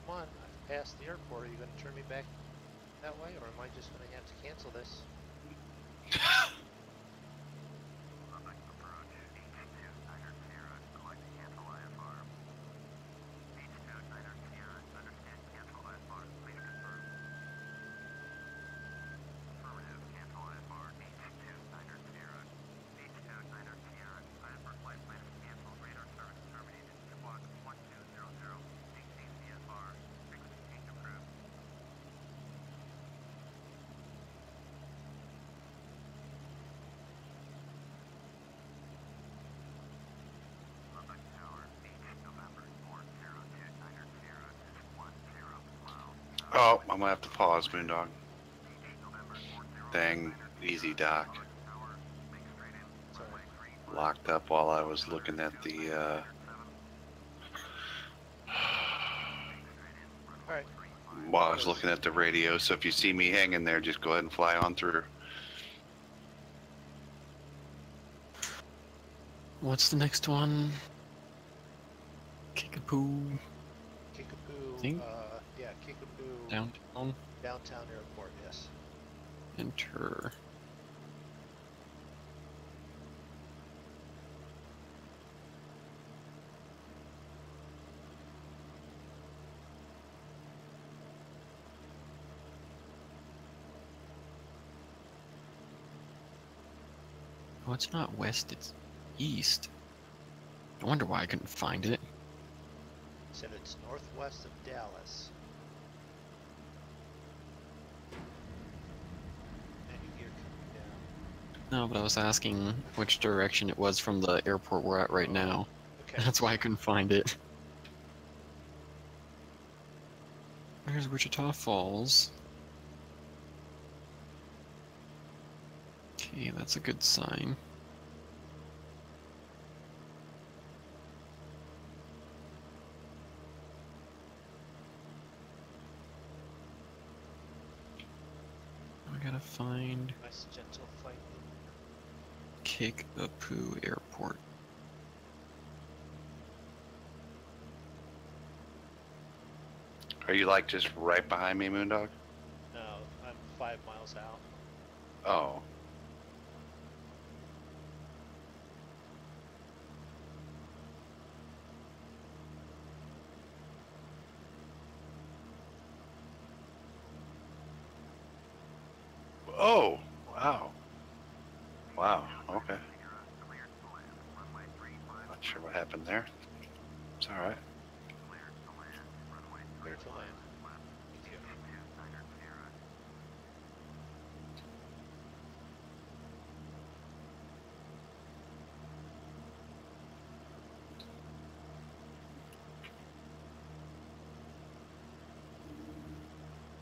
Come on, I've passed the airport. Are you going to turn me back that way, or am I just going to have to cancel this? Oh, I'm gonna have to pause, Moondog. Dang, easy dock. Sorry. Locked up while I was looking at the, Alright. while I was looking at the radio. So if you see me hanging there, just go ahead and fly on through. What's the next one? Kickapoo. Kickapoo. Think? Yeah, Kickapoo. Downtown. Downtown airport, yes. Enter. Oh, it's not west, it's east. I wonder why I couldn't find it. Said it's northwest of Dallas. And you hear coming down. No, but I was asking which direction it was from the airport we're at right now. Okay. That's why I couldn't find it. There's Wichita Falls. Okay, that's a good sign. I gotta find Nice gentle flight. Kickapoo Airport. Are you like just right behind me, Moondog? No, I'm 5 miles out. Oh. Oh, wow. Wow, okay. Not sure what happened there. It's alright. Clear to land. Thank you.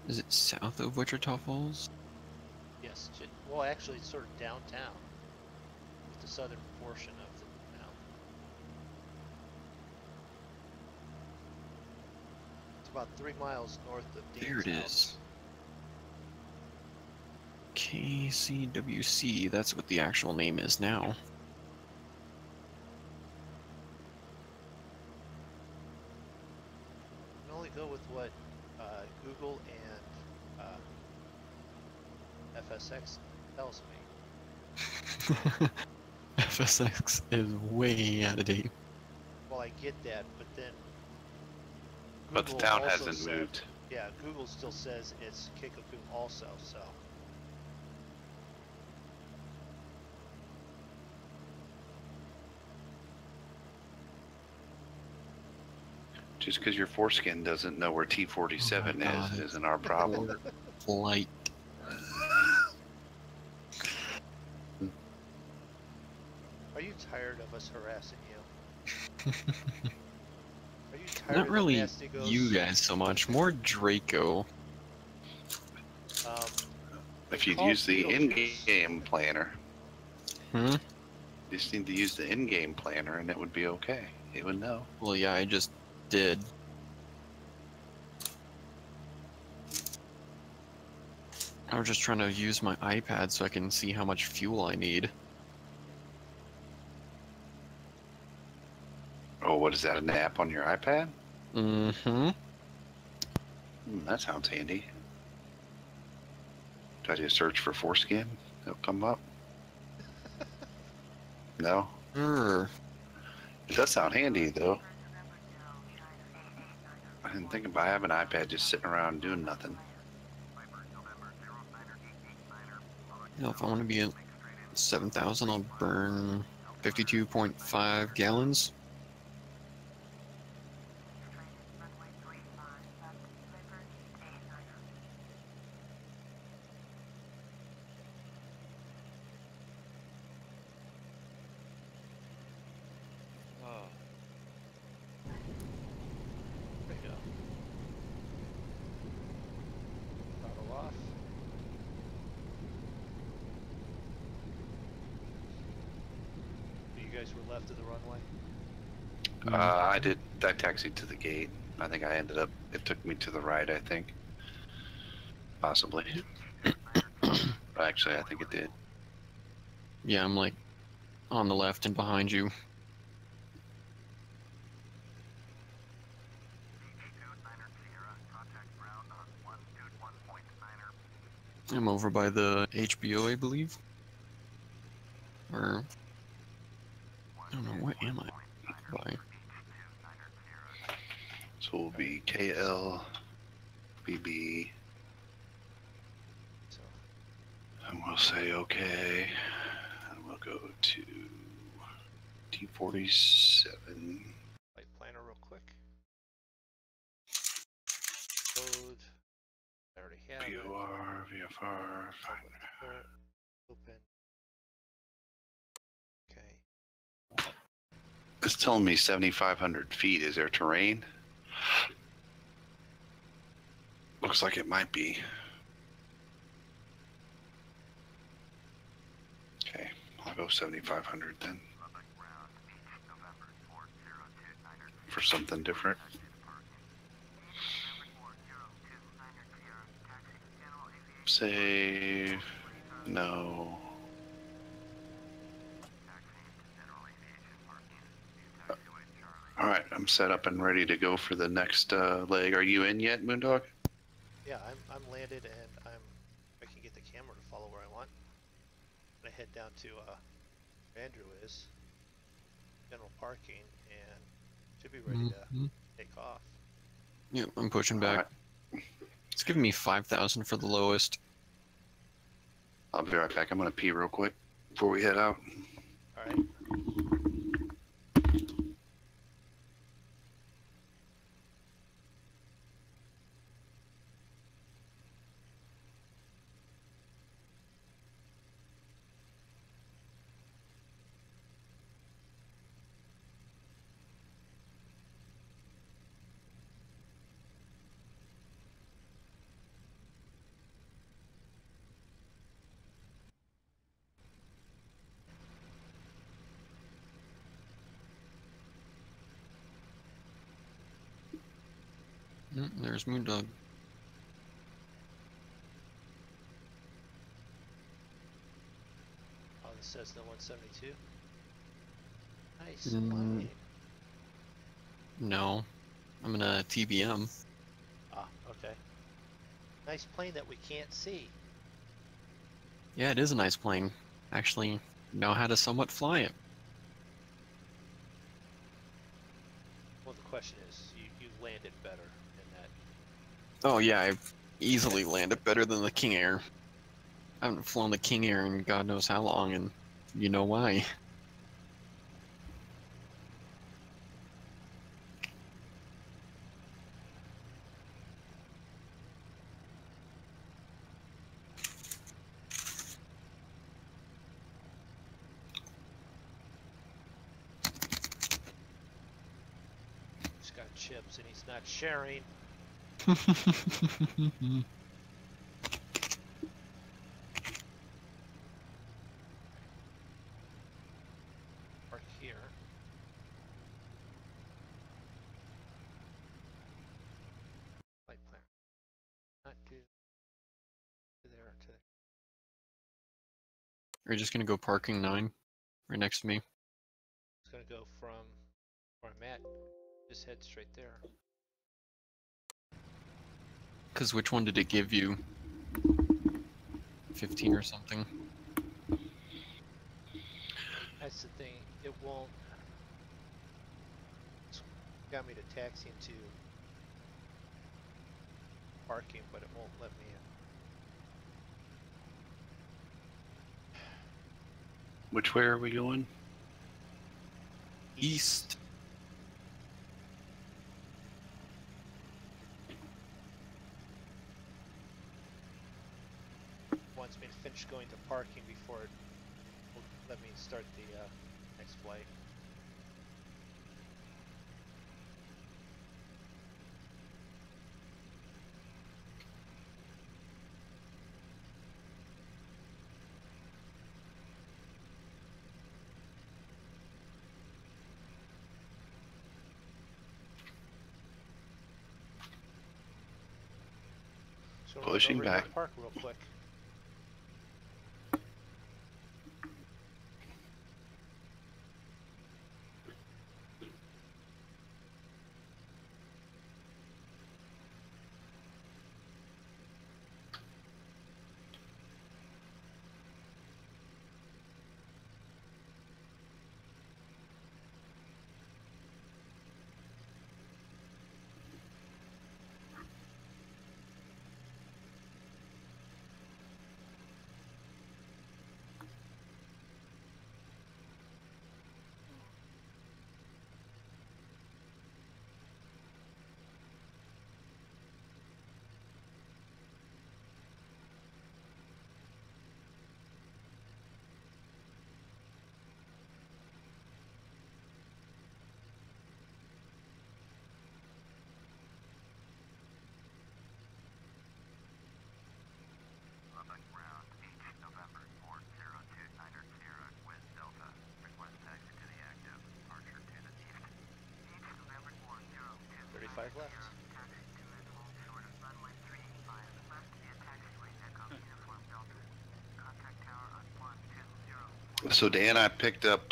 Is it south of Wichita Falls? Yes. Well, actually, it's sort of downtown. With the southern portion of the town. It's about 3 miles north of Dean's There it house. is. KCWC, that's what the actual name is now. I can only go with what Google and FSX tells me. FSX is way out of date. Well, I get that, but then But the Google town also hasn't said- moved. Yeah, Google still says it's Kickapoo also, so. Just because your foreskin doesn't know where T-47 Oh my God. is, isn't our problem. Flight. Are you tired of us harassing you? Are you tired Not of really the Mastigos? you guys so much, more Draco. Um, If you'd call use the Beetlejuice. in-game planner, Hmm? you just need to use the in-game planner and it would be okay. It would know. Well, yeah, I just did. I was just trying to use my iPad so I can see how much fuel I need. Oh, what is that, an app on your iPad? Mm-hmm. That sounds handy. Do I just search for foreskin? It'll come up. No? Sure. It does sound handy, though. I didn't think about having an iPad just sitting around doing nothing. You know, if I want to be at 7,000, I'll burn 52.5 gallons. Oh, there you go. guys were left of the runway? I taxied to the gate. I think I ended up, it took me to the right, I think. Possibly. Actually, I think it did. Yeah, I'm like on the left and behind you. I'm over by the HBO, I believe. Or I don't know, what am I by? So we'll be KL, BB, So and we'll say okay, and we'll go to T47. flight planner real quick. Code. I already have it. POR, VFR, Open. Okay. It's telling me 7,500 feet. Is there terrain? Looks like it might be. Okay, I'll go 7,500 then. For something different. Save. No. Alright, I'm set up and ready to go for the next leg. Are you in yet, MoonDog? Yeah, I'm landed and I can get the camera to follow where I want. I head down to where Andrew is, general parking, and should be ready to take off. Yep, I'm pushing back. Alright. It's giving me 5,000 for the lowest. I'll be right back. I'm gonna pee real quick before we head out. All right. There's MoonDog. Oh, this says the 172. Nice. Mm. Flying. No, I'm in a TBM. Ah, okay. Nice plane that we can't see. Yeah, it is a nice plane. Actually, know how to somewhat fly it. Well, the question is, you landed better than that. Oh yeah, I've easily landed better than the King Air. I haven't flown the King Air in God knows how long, and you know why. He's got chips and he's not sharing. Park here. Flight plan. Not do to there to there. We're just gonna go parking 9, right next to me. It's gonna go from where I'm at. Just head straight there. Cause which one did it give you? 15 or something? That's the thing. It won't. It's got me to taxi into parking, but it won't let me in. Which way are we going? East. Wants me to finish going to parking before it will let me start the next flight. Go Pushing over here back. to park real quick. Lubbock ground, Beach, November 4029 with Delta. Request taxi to the active. Departure to the east. Beach, November 4029. 35 left. Taxi to and hold short of runway 35 left via taxiway Echo Uniform Delta. Contact tower on 120. So Dan, I picked up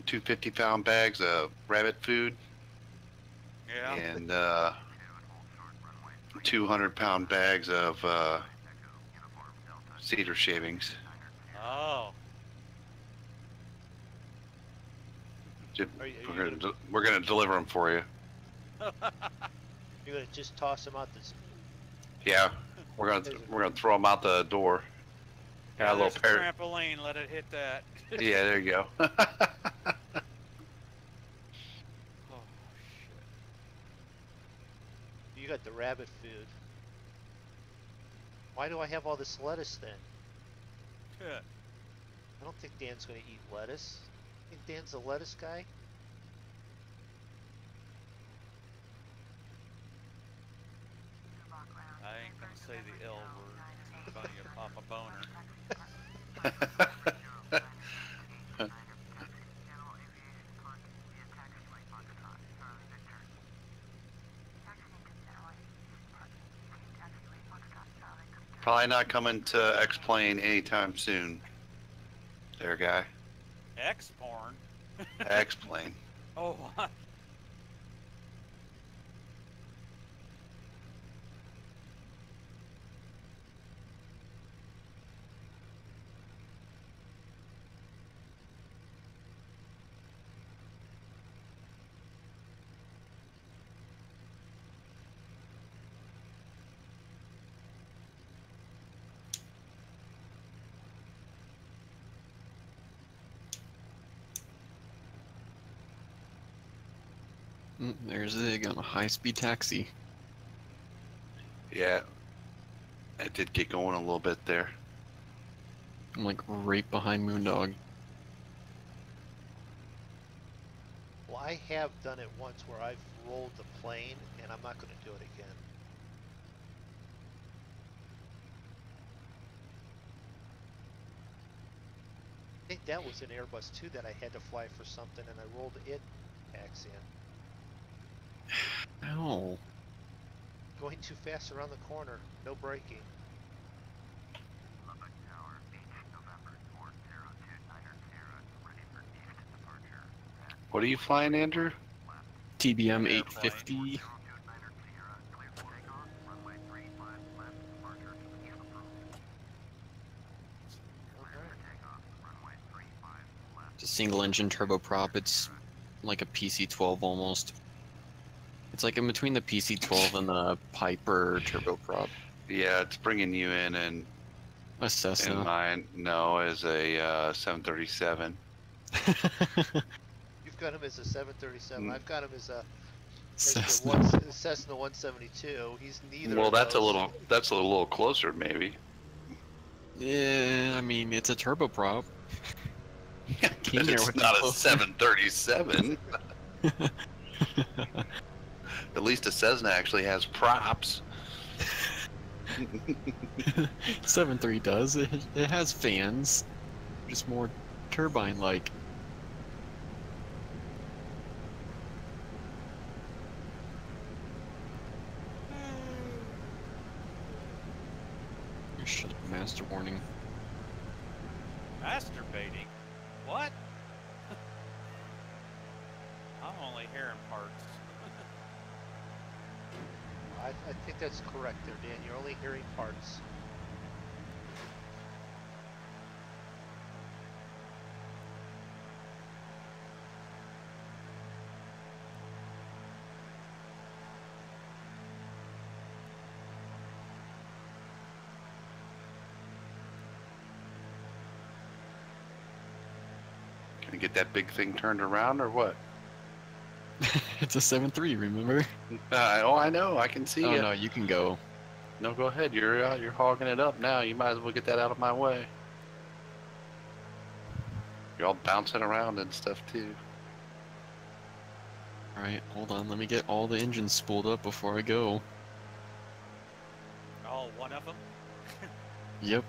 250-pound bags of rabbit food Yeah. and 200-pound bags of cedar shavings. Oh. We're gonna deliver them for you. You're gonna just toss them out this. Yeah, we're gonna throw them out the door. Got a There's little pair. trampoline. Let it hit that. Yeah, there you go. Oh shit. You got the rabbit food. Why do I have all this lettuce then? Shit. I don't think Dan's gonna eat lettuce. I think Dan's a lettuce guy. I ain't gonna say the L word. It's funny you pop a boner. Probably not coming to X-Plane anytime soon. There, guy. X porn. X-Plane. Oh. There's Zig on a high-speed taxi. Yeah, it did get going a little bit there. I'm like right behind MoonDog. Well, I have done it once where I've rolled the plane, and I'm not gonna do it again. I think that was an Airbus too that I had to fly for something, and I rolled it taxi in. Ow. Going too fast around the corner, no braking. Lubbock Tower, Beach, November 4029 ready for east departure. What are you flying, Andrew? TBM Airplane. 850. 029 clear for takeoff. Runway 35 left departure to the east approach. Clear for takeoff. Runway 35 left. It's a single-engine turboprop. It's like a PC-12 almost. It's like in between the PC-12 and the Piper turboprop. Yeah, it's bringing you in and A Cessna. in mine. No, as a 737. You've got him as a 737. Mm. I've got him as a Cessna. Cessna 172. He's neither. Well, of that's a those. little closer, maybe. Yeah, I mean, it's a turboprop. Came But there it's with not the- a 737. At least a Cessna actually has props. 7.3 does. It has fans. Just more turbine-like. Shit, master warning. Masturbating? What? I'm only hearing parts. I think that's correct there, Dan. You're only hearing parts. Can I get that big thing turned around or what? It's a 7-3, remember? Oh, I know. I can see Oh it. no, you can go. No, go ahead. You're out. You're hogging it up now. You might as well get that out of my way. You're all bouncing around and stuff too. Alright, hold on, let me get all the engines spooled up before I go. Oh, one of them? Yep.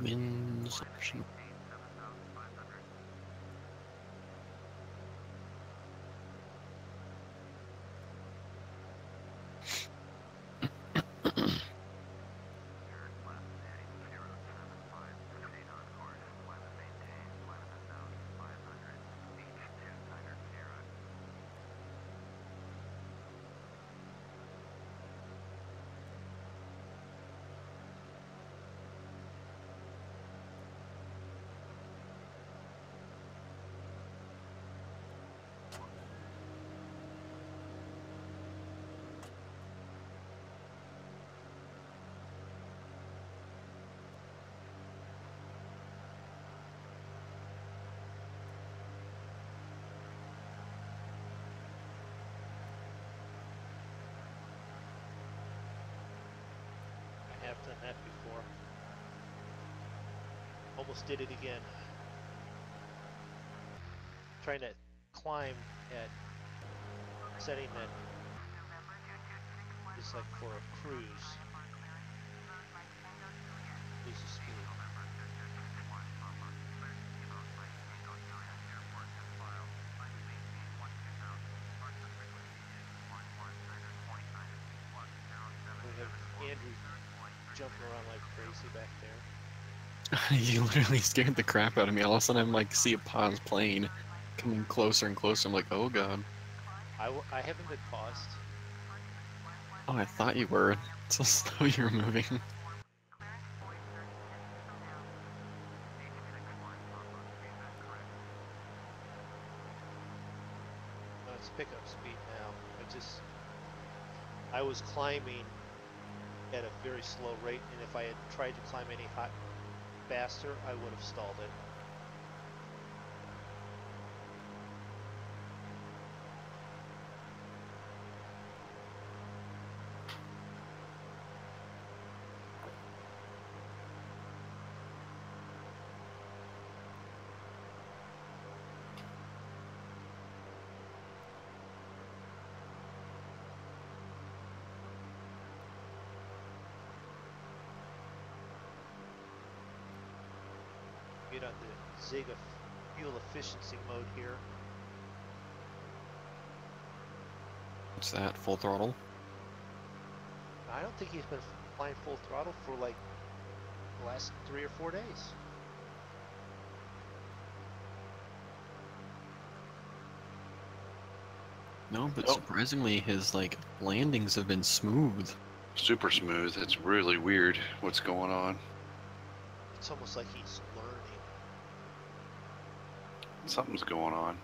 Wind section. I have done that before. Almost did it again. Trying to climb at setting that is like for a cruise. Lose the speed. We have Andrew jumping around like crazy back there. You literally scared the crap out of me. All of a sudden, I'm like, see a pause plane coming closer and closer. I'm like, oh god. I haven't been paused. Oh, I thought you were. It's so slow you're moving. No, it's pickup speed now. I was climbing at a very slow rate, and if I had tried to climb any faster, I would have stalled it. Get on the Zega fuel efficiency mode here. What's that? Full throttle? I don't think he's been flying full throttle for like the last 3 or 4 days. No, but Nope. surprisingly, his like landings have been smooth. Super smooth. It's really weird what's going on. It's almost like he's learning. Something's going on.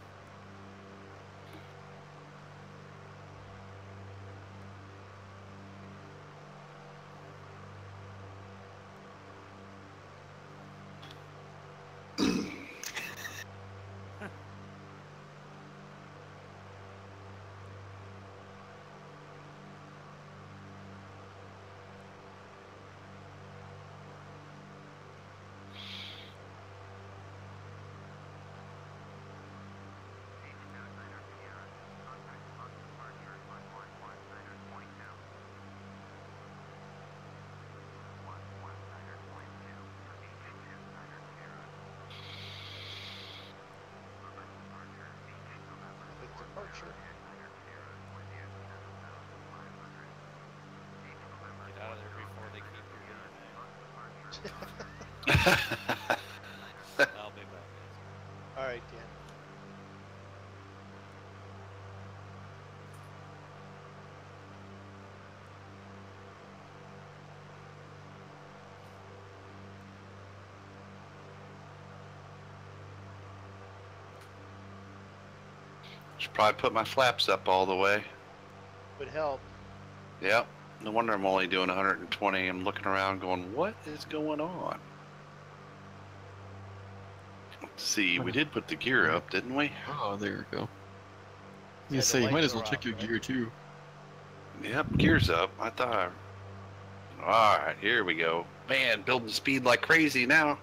Quick departure. Get out of there before they keep your dinner. I'll be back, guys. All right, Dan. Should probably put my flaps up all the way. Would help. Yep. No wonder I'm only doing 120. I'm looking around going, what is going on? Let's see, we did put the gear up, didn't we? Oh, there we go. Yeah, You the say you might lights as well are check off, your right? gear too. Yep, gear's up. I thought. Alright, here we go. Man, building speed like crazy now.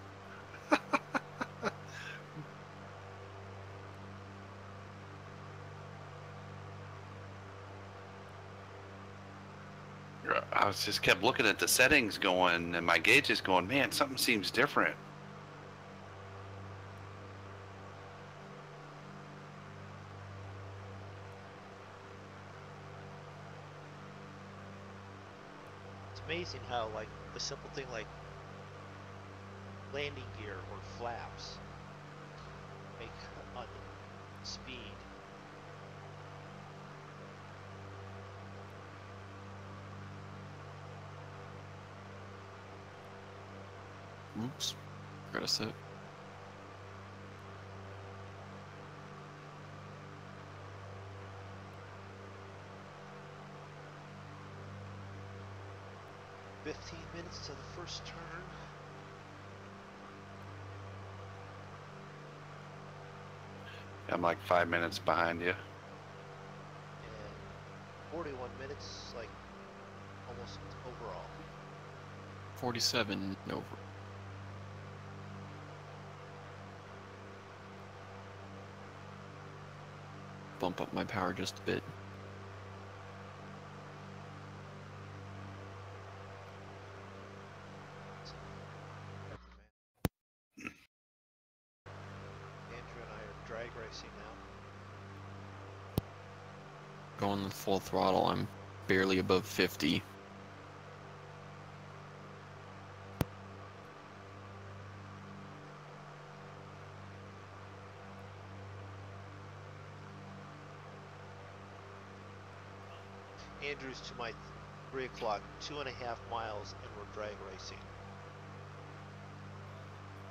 I was just kept looking at the settings going, and my gauge is going, man, something seems different. It's amazing how like a simple thing like landing gear or flaps make on speed. Oops. Got a set. "15 minutes to the first turn." I'm like 5 minutes behind you. And 41 minutes, like almost overall. 47 over. Bump up my power just a bit. Andrew and I are drag racing now. Going full throttle, I'm barely above 50. Andrew's to my 3 o'clock, 2.5 miles, and we're drag racing.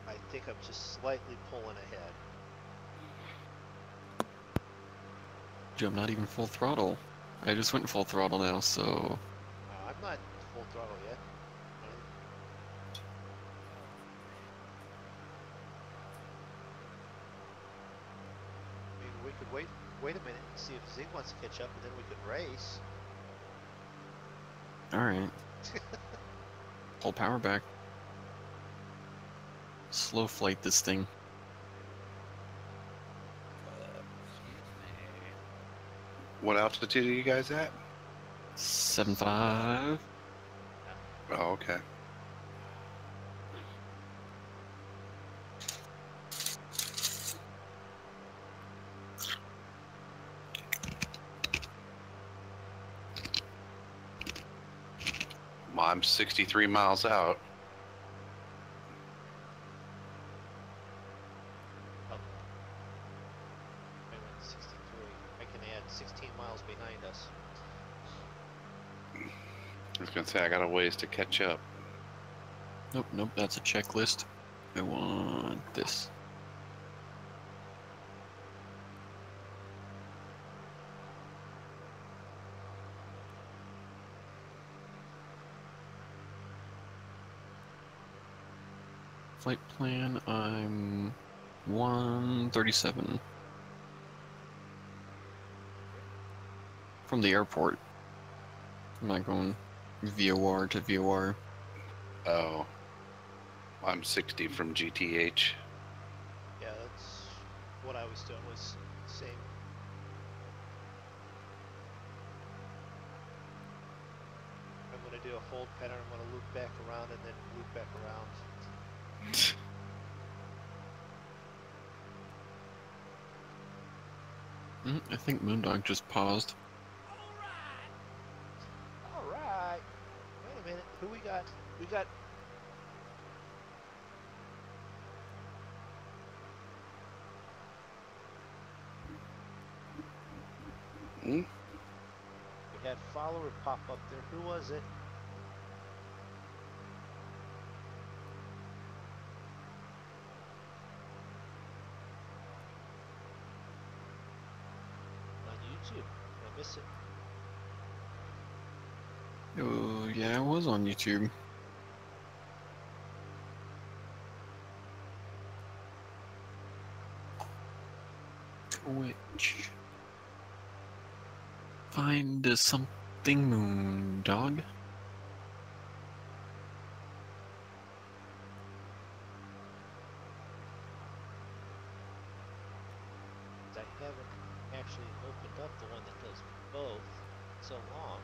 I think I'm just slightly pulling ahead. Dude, I'm not even full throttle. I just went full throttle now, so I'm not full throttle yet. because he wants to catch up, and then we could race. Alright. Pull power back. Slow flight this thing. Excuse me. What altitude are you guys at? 7.5. Oh, okay. Well, I'm 63 miles out. Oh. I went 63. I can add 16 miles behind us. I was gonna say I got a ways to catch up. Nope, nope, that's a checklist. I want this. Flight plan, I'm 137. From the airport. I'm not going VOR to VOR. Oh, I'm 60 from GTH. Yeah, that's what I was doing. Was same. I'm gonna do a hold pattern. I'm gonna loop back around and then loop back around. I think MoonDog just paused. All right. Wait a minute. Who we got? We got. Hmm? We had follower pop up there. Who was it? On YouTube. I miss it. Oh, yeah, I was on YouTube. Twitch. Find something, MoonDog. I haven't actually opened up the one that does both so long.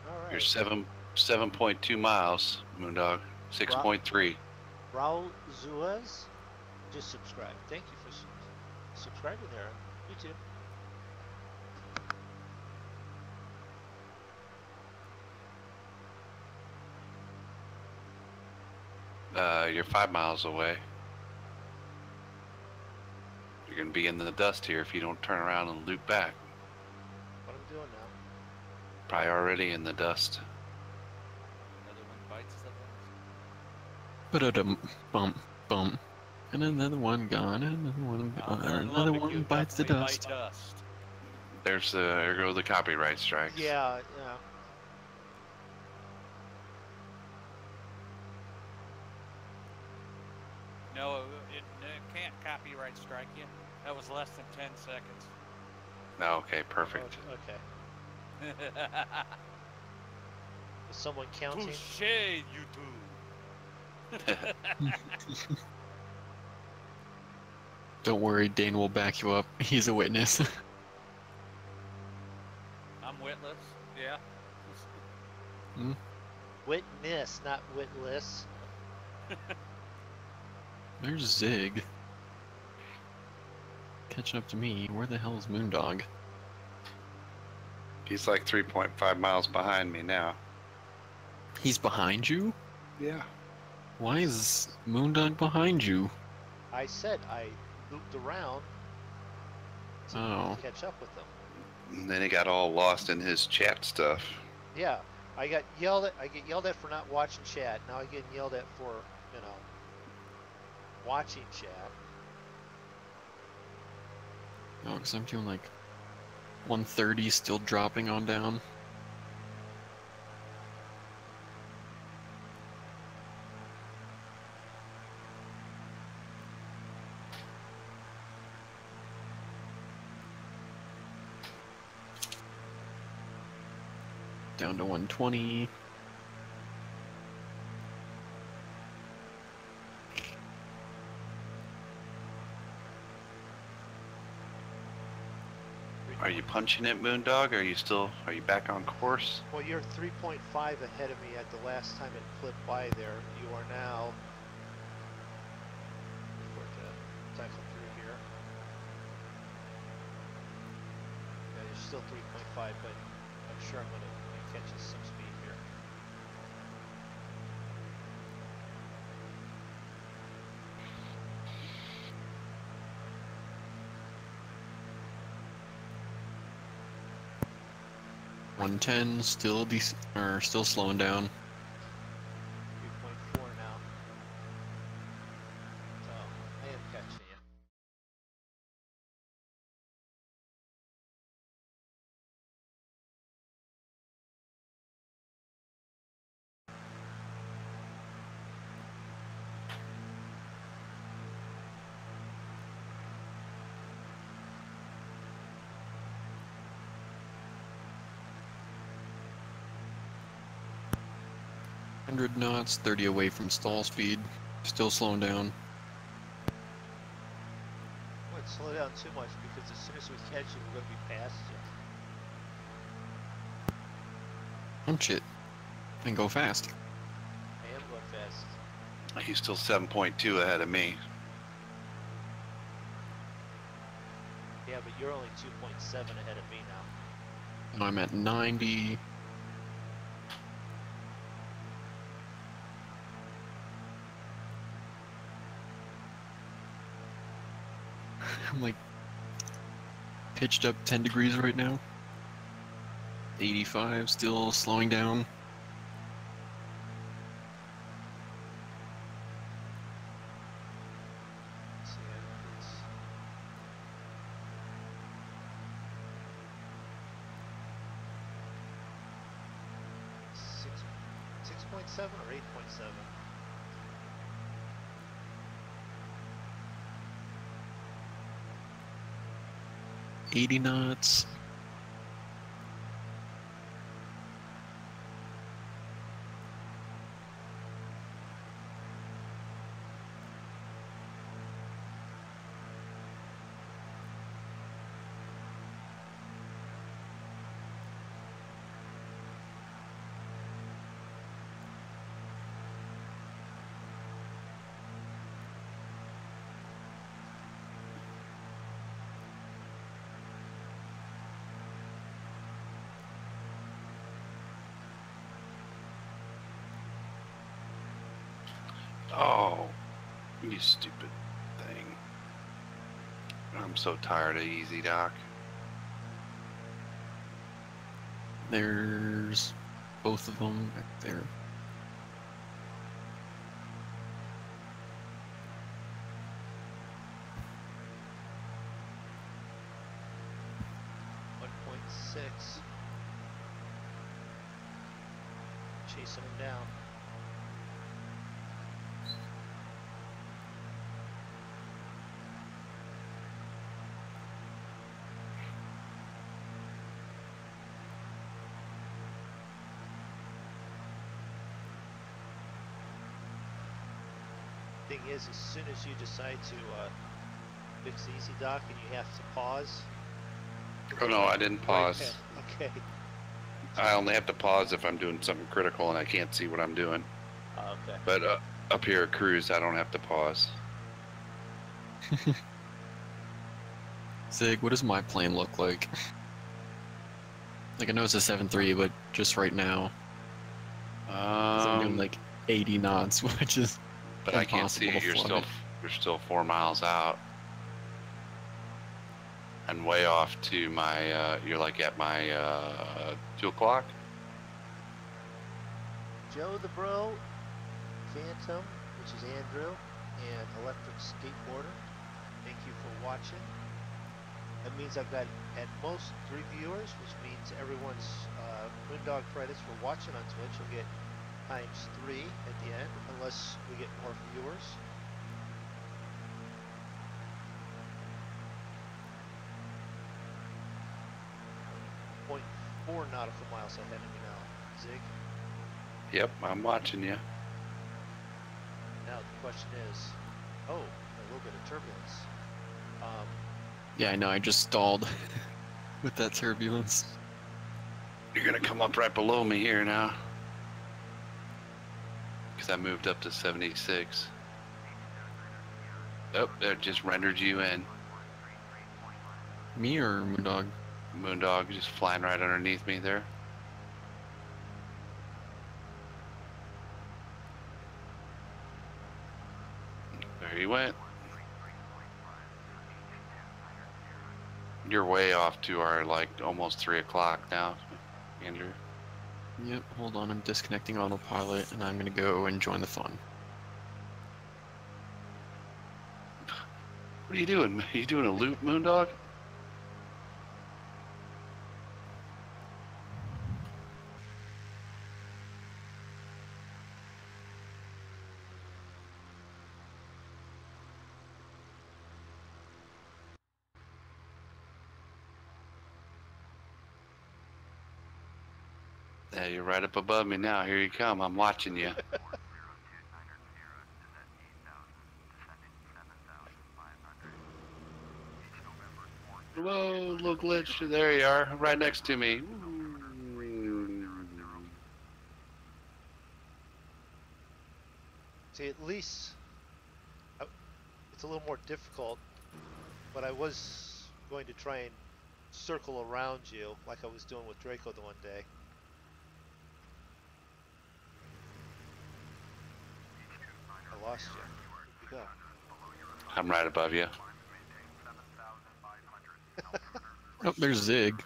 All You're right. 7.2 miles, Moondog. 6.3. Raul Zuez just subscribed. Thank you for subscribing there on YouTube. You're 5 miles away. You're gonna be in the dust here if you don't turn around and loop back. What I'm doing now. Probably already in the dust. Another one bites the dust. Ba-da-dum, bump, bump. And another one gone, and another one Out gone, there in and another Lubbock, one you bites the definitely dust. bite dust. There go the copyright strikes. Yeah, yeah. No, it can't copyright strike you. That was less than 10 seconds. Okay, perfect. Okay. Is someone counting? Touché, YouTube. Don't worry, Dane will back you up. He's a witness. I'm witless. Yeah. Witness, not witless. There's Zig. Catching up to me. Where the hell is MoonDog? He's like 3.5 miles behind me now. He's behind you? Yeah. Why is MoonDog behind you? I said I looped around to Oh. catch up with them. And then he got all lost in his chat stuff. Yeah, I get yelled at for not watching chat. Now I get yelled at for, watching chat. No, because I'm doing like 130, still dropping on down. Down to 120. Are you punching it, MoonDog? Are you back on course? Well, you're 3.5 ahead of me at the last time it flipped by there. You are now. For it to cycle through here. Yeah, you're still 3.5, but I'm sure I'm going to catch some speed here. $110, still slowing down. 3.4 now. So I am catching you. $100 knots, 30 away from stall speed, still slowing down. I wouldn't slow down too much because as soon as we catch you, we're going to be past you. Punch it and go fast. I am going fast. He's still 7.2 ahead of me. Yeah, but you're only 2.7 ahead of me now. And I'm at 90. I'm like pitched up 10 degrees right now. 85, still slowing down. Let's see, it's 6.7 or 8.7. 80 knots. Oh, you stupid thing. I'm so tired of Easy Doc. There's both of them back there. Chasing him down. Thing is, as soon as you decide to fix the Easy Dock and you have to pause. Oh no, I didn't pause. Okay. I only have to pause if I'm doing something critical and I can't see what I'm doing. Okay. But up here at cruise, I don't have to pause. Zig, what does my plane look like? Like, I know it's a 7.3, but just right now, 'cause I'm doing like 80 knots, which is but I can't see impossible it. to fly. You're still 4 miles out, and way off to my. You're like at my 2 o'clock. Joe the Bro, Phantom, which is Andrew, and electric skateboarder. Thank you for watching. That means I've got at most 3 viewers, which means everyone's MoonDog credits for watching on Twitch will get times 3 at the end, unless we get more viewers. .4 nautical miles ahead of me now, Zig. Yep, I'm watching you. Now the question is, oh, a little bit of turbulence. Yeah, I know. I just stalled with that turbulence. You're gonna come up right below me here now. Because I moved up to 76. Oh, that just rendered you in. Me or MoonDog? MoonDog just flying right underneath me there. There he went. You're way off to our, like, almost 3 o'clock now, Andrew. Yep, hold on. I'm disconnecting autopilot, and I'm gonna go and join the fun. What are you doing? Are you doing a loop, MoonDog? Yeah, you're right up above me now. Here you come. I'm watching you. Whoa, little glitch. There you are, right next to me. See, at least it's a little more difficult, but I was going to try and circle around you like I was doing with Draco the one day. I lost you. Where'd you go? I'm right above you. Oh, there's Zig.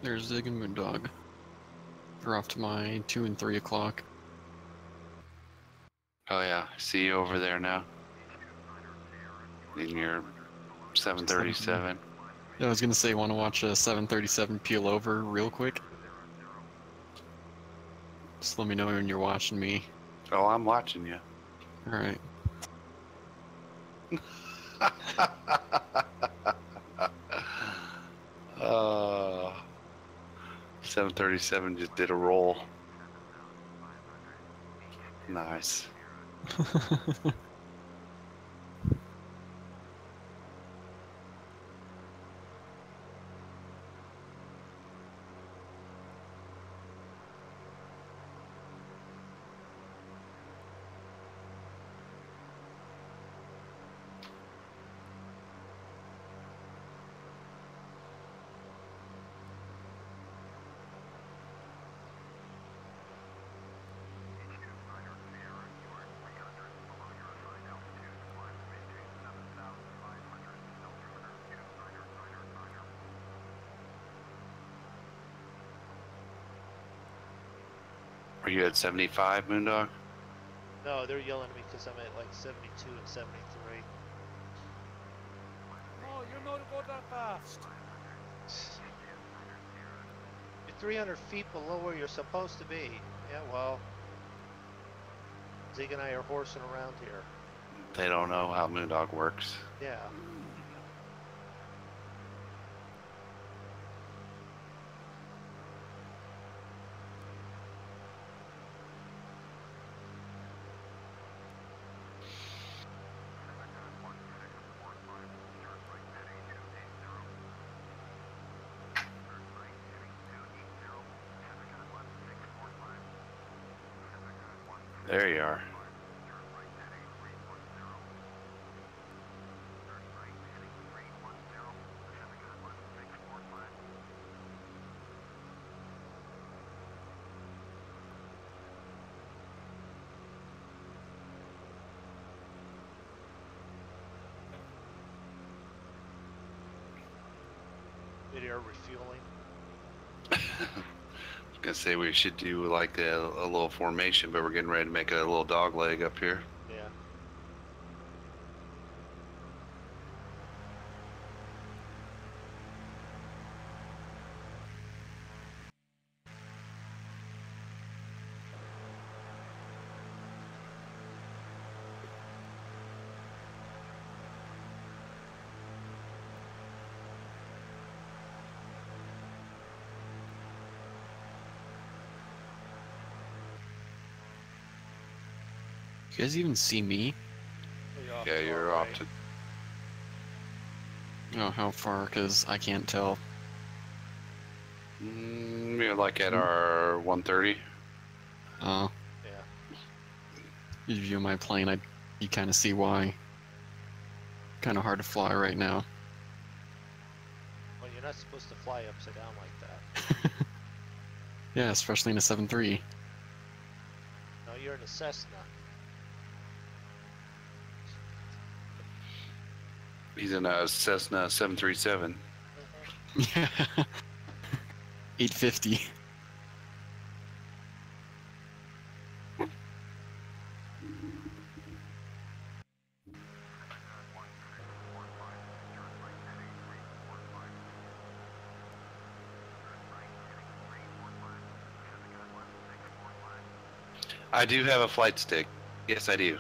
There's Zig and MoonDog. They're off to my 2 and 3 o'clock. Oh yeah, I see you over there now. In your 737. Yeah, I was gonna say, want to watch a 737 peel over real quick? Just let me know when you're watching me. Oh, I'm watching you. Alright. 737 just did a roll. Nice. Are you at 75, MoonDog? No, they're yelling at me because I'm at like 72 and 73. No, you're not going that fast. You're 300 feet below where you're supposed to be. Yeah, well, Zig and I are horsing around here. They don't know how MoonDog works. Yeah. There you are. mid-air refueling. I was gonna say we should do like a little formation, but we're getting ready to make a little dog leg up here. Yeah. You guys even see me? Yeah, you're off to. Oh, how far? Because I can't tell. You're like at our 130. Oh, Yeah. you view my plane, you kind of see why. Kind of hard to fly right now. Well, you're not supposed to fly upside down like that. Yeah, especially in a 7.3. No, you're in a Cessna. He's in a Cessna 737. Yeah. 850. I do have a flight stick. Yes, I do.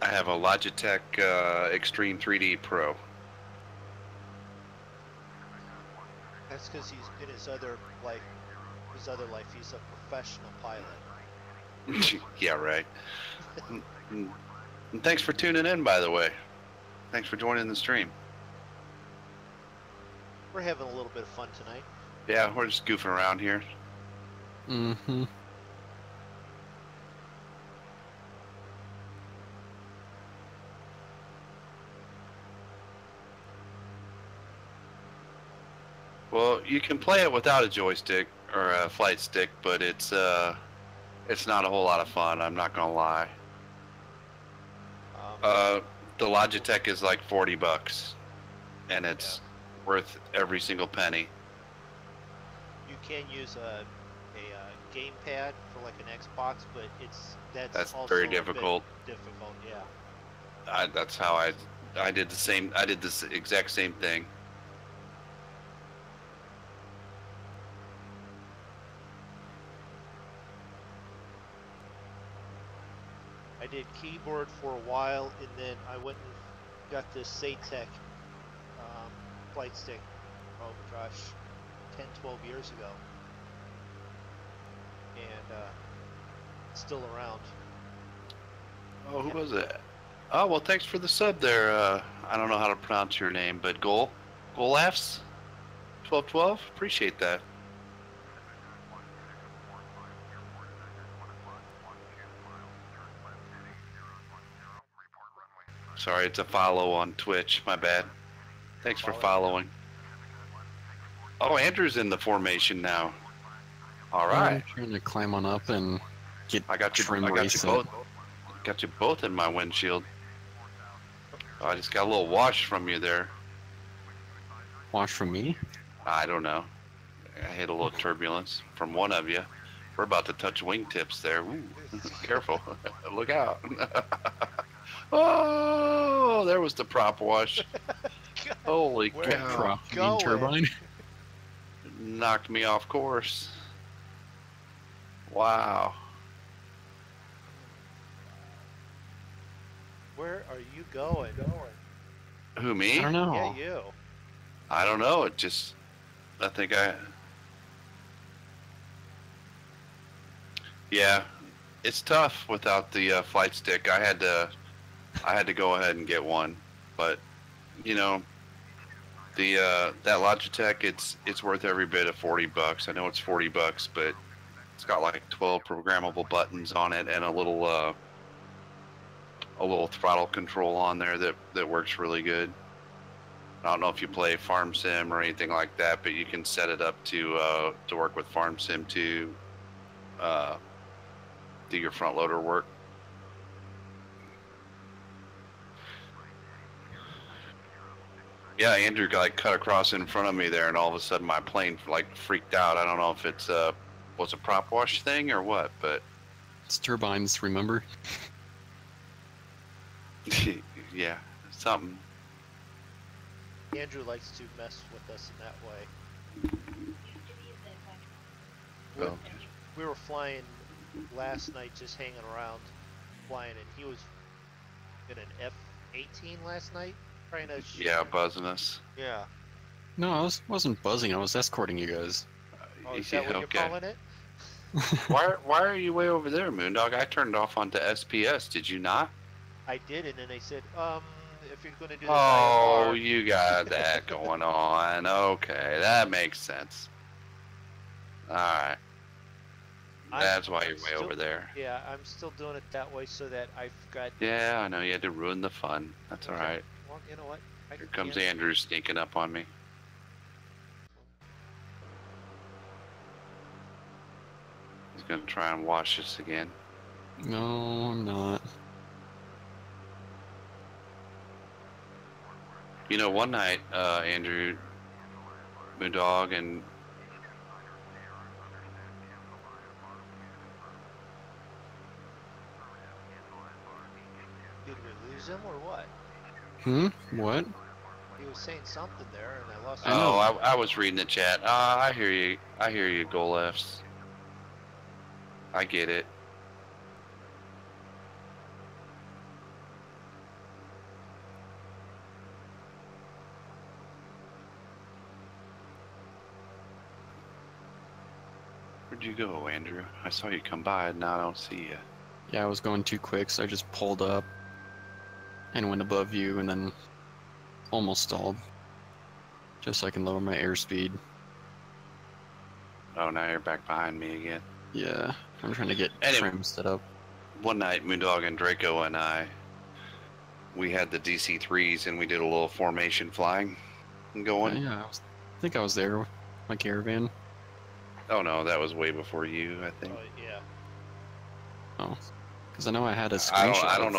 I have a Logitech Extreme 3D Pro. That's because he's in his other life. He's a professional pilot. Yeah, right. And thanks for tuning in, by the way. Thanks for joining the stream. We're having a little bit of fun tonight. Yeah, we're just goofing around here. Mm-hmm. Well, you can play it without a joystick or a flight stick, but it's not a whole lot of fun. I'm not gonna lie. The Logitech is like $40, and it's worth every single penny. You can use a gamepad for like an Xbox, but that's also very a bit difficult. Difficult, yeah. That's how I did the same. I did this exact same thing. I did keyboard for a while, and then I went and got this Satec flight stick. Oh gosh, 10, 12 years ago, and it's still around. Oh, who was it? Oh, well, thanks for the sub there. I don't know how to pronounce your name, but Golafs 1212. Appreciate that. Sorry, it's a follow on Twitch. My bad. Thanks for following. Oh, Andrew's in the formation now. All right. I'm trying to climb on up and get I got you racing. both. Got you both in my windshield. Oh, I just got a little wash from you there. Watch from me? I don't know. I hit a little turbulence from one of you. We're about to touch wingtips there. Ooh, careful. Look out. Oh, there was the prop wash. Holy Where cow. Prop, you mean going? turbine? Knocked me off course. Wow. Where are you going? Who, me? I don't know. Yeah, you. I don't know. It just, I think yeah, it's tough without the flight stick. I had to go ahead and get one, but you know, that Logitech, it's worth every bit of $40. I know it's $40, but it's got like 12 programmable buttons on it and a little throttle control on there that works really good. I don't know if you play Farm Sim or anything like that, but you can set it up to work with Farm Sim too. do your front loader work. Yeah, Andrew like cut across in front of me there, and all of a sudden my plane like freaked out. I don't know if it's was a prop wash thing or what, but It's turbines, remember? yeah, something. Andrew likes to mess with us in that way. Okay. We were flying last night, just hanging around, flying, and he was in an F-18 last night, trying to. Yeah, buzzing us. Yeah. No, wasn't buzzing. I was escorting you guys. Oh, is that what you're calling it? Why are you way over there, Moondog? I turned off onto SPS. Did you not? I did, and then they said, if you're going to do the Oh, IFR, you got that going on. Okay, that makes sense. All right. That's why you're way over there. Yeah, I'm still doing it that way so that I've got. Yeah, I know you had to ruin the fun. That's all right. Well, you know what? Here comes Andrew sneaking up on me. He's gonna try and wash us again. No, I'm not. You know, one night, Andrew, Moondog, and Did we lose him or what? What? He was saying something there, and I lost. I know. I was reading the chat. I hear you. I hear you, Goal Fs. I get it. Where'd you go, Andrew? I saw you come by, and now I don't see you. Yeah, I was going too quick, so I just pulled up and went above you and then almost stalled. Just so I can lower my airspeed. Oh, now you're back behind me again. Yeah, I'm trying to get trim set up. One night, Moondog and Draco and we had the DC-3s and we did a little formation flying and going. Yeah, I think I was there with my caravan. Oh no, that was way before you, I think. Oh yeah. Oh, because I know I had a screenshot. I don't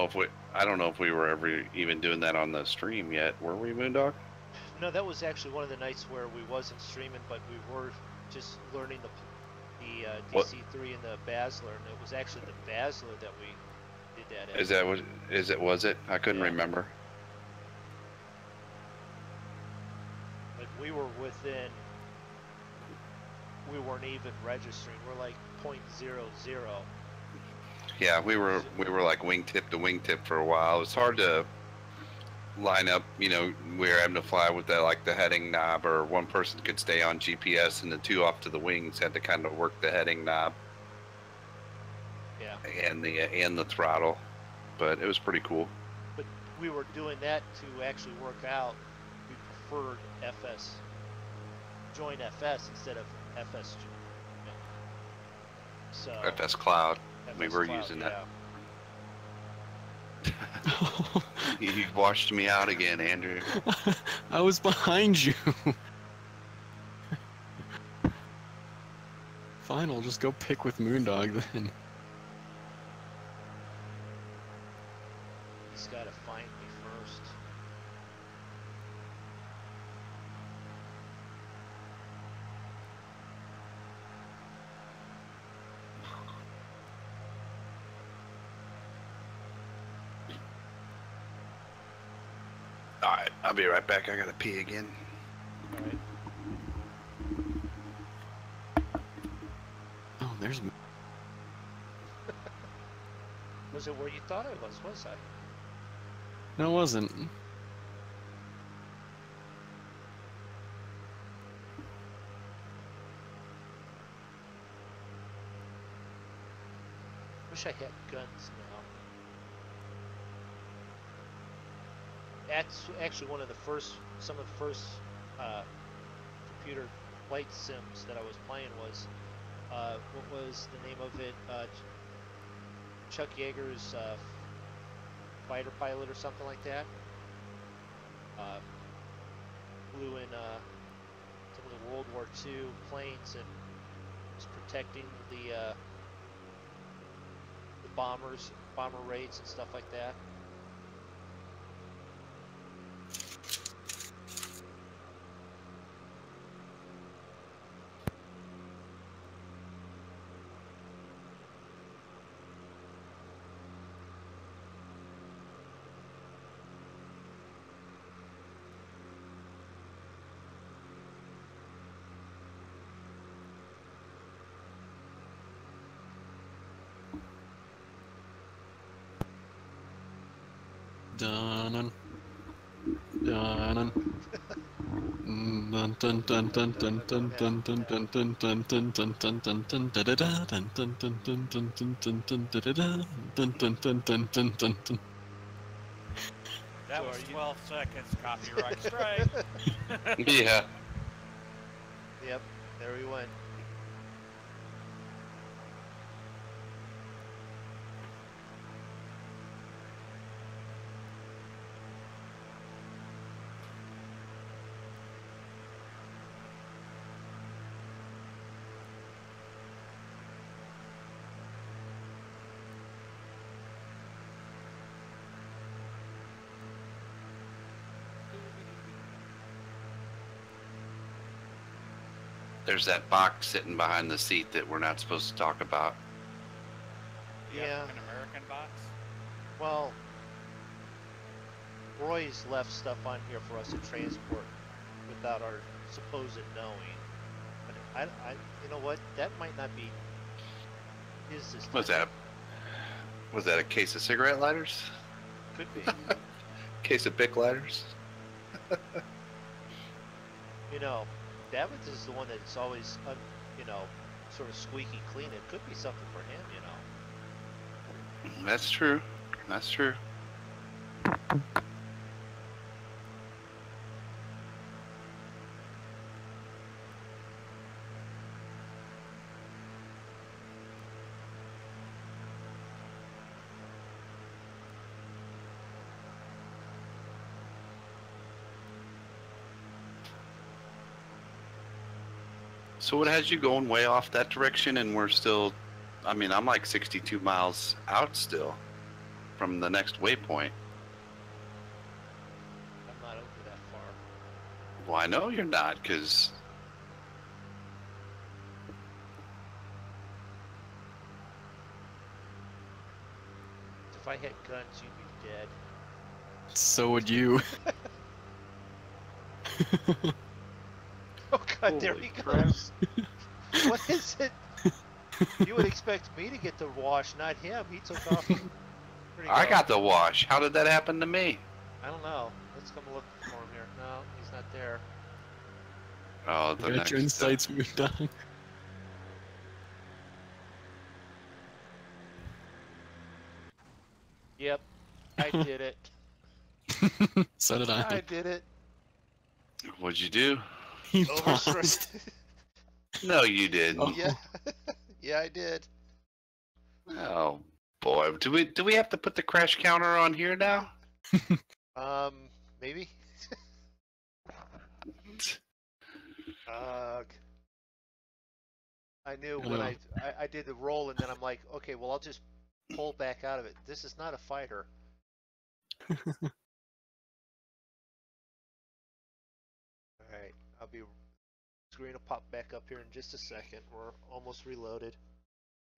know if we were ever even doing that on the stream yet. Were we, Moondog? No, that was actually one of the nights where we wasn't streaming, but we were just learning the DC-3 and the Basler, and it was actually the Basler that we did that at. Was it? I couldn't remember. Like we were within. We weren't even registering. We're like 0.00. Yeah, we were like wingtip to wingtip for a while. It was hard to line up. You know, we were having to fly with the heading knob, or one person could stay on GPS, and the two off to the wings had to kind of work the heading knob. Yeah. And the throttle, but it was pretty cool. But we were doing that to actually work out. We preferred FS, join FS instead of FS. So FS Cloud. FS We were Cloud, using that. Yeah. You washed me out again, Andrew. I was behind you. Fine, I'll just go pick with MoonDog then. He's got to find me first. All right, I'll be right back. I gotta pee again. All right. Oh, there's. Was it where you thought I was I? No, it wasn't. Wish I had guns now. That's actually some of the first computer flight sims that I was playing was, what was the name of it? Chuck Yeager's fighter pilot or something like that. Flew in some of the World War II planes and was protecting the bomber raids and stuff like that. Dun dun dun dun dun dun dun dun dun dun dun dun dun dun dun dun dun dun da da da dun dun dun dun dun dun dun dun da da da dun dun dun dun dun dun dun. That So was are you- 12 seconds. Copyright strike. Yeah. Yep, there we went. There's that box sitting behind the seat that we're not supposed to talk about. The Yeah. African American box. Well, Roy's left stuff on here for us to transport without our supposed knowing. But you know what? That might not be his this time. Was that? Was that a case of cigarette lighters? Could be. Case of Bic lighters? You know, Davids is the one that's always, you know, sort of squeaky clean. It could be something for him, you know. That's true. That's true. So what has you going way off that direction, and we're still, I mean, I'm like 62 miles out still from the next waypoint. I'm not over that far. Well, I know you're not, because If I had guns, you'd be dead. So would you. Oh God, there Holy he crap. goes. What is it? You would expect me to get the wash, not him. He took off. Where'd he I go? got the wash. How did that happen to me? I don't know. Let's come look for him here. No, he's not there. Oh, the You got next. your insights moved on. Yep, I did it. So did I I. did it. What'd you do? He Overstretched. paused. No, you didn't. Oh. Yeah, yeah, I did. Oh boy, do we have to put the crash counter on here now? Maybe. I knew when Hello. I did the roll, and then I'm like, okay, well, I'll just pull back out of it. This is not a fighter. All right, I'll be. Screen will pop back up here in just a second. We're almost reloaded.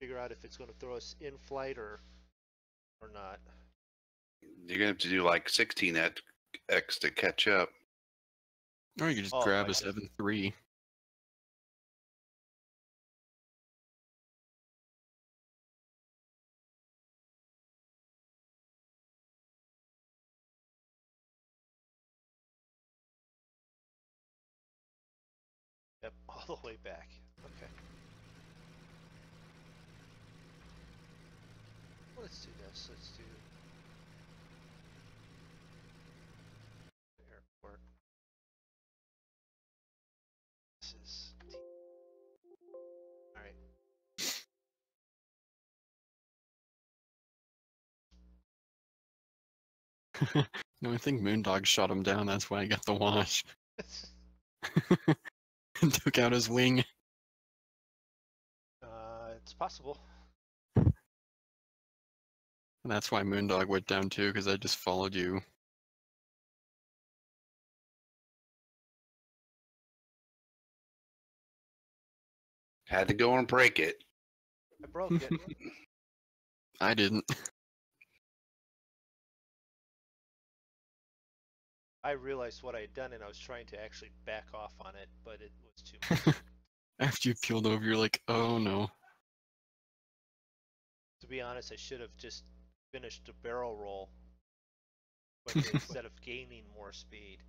Figure out if it's going to throw us in flight or not. You're gonna have to do like 16x to catch up. Or you could just Oh, grab my a 7.3. Yep, all the way back. Okay. Let's do this. Let's do airport. This is all right. No, I think MoonDog shot him down. That's why I got the wash. And took out his wing. It's possible. And that's why MoonDog went down too, because I just followed you. Had to go and break it. I broke it. I didn't. I realized what I had done, and I was trying to actually back off on it, but it was too much. After you peeled over, you're like, oh no. To be honest, I should have just finished a barrel roll quickly instead of gaining more speed.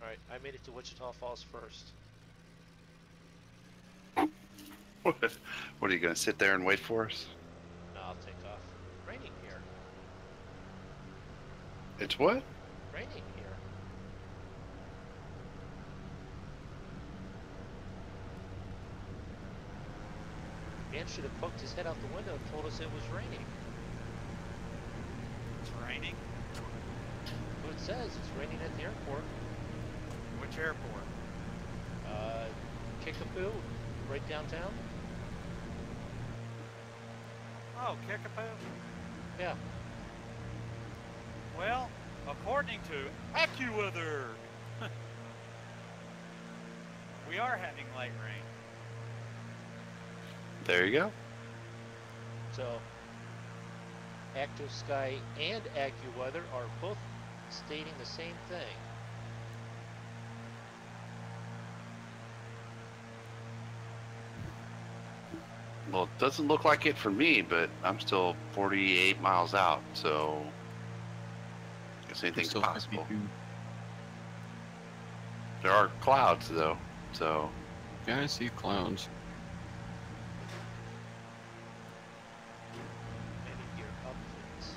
Alright, I made it to Wichita Falls first. What are you going to sit there and wait for us? No, I'll take off. Raining here. It's what? Raining here. Dan should have poked his head out the window and told us it was raining. It's raining. That's what it says. It's raining at the airport. Which airport? Kickapoo, right downtown. Oh, Kickapoo. Yeah. Well, according to AccuWeather, we are having light rain. There you go. So, Active Sky and AccuWeather are both stating the same thing. Well, it doesn't look like it for me, but I'm still 48 miles out, so I guess anything's Still possible. 52. There are clouds, though, so Yeah, I see clouds. Landing gear up, please.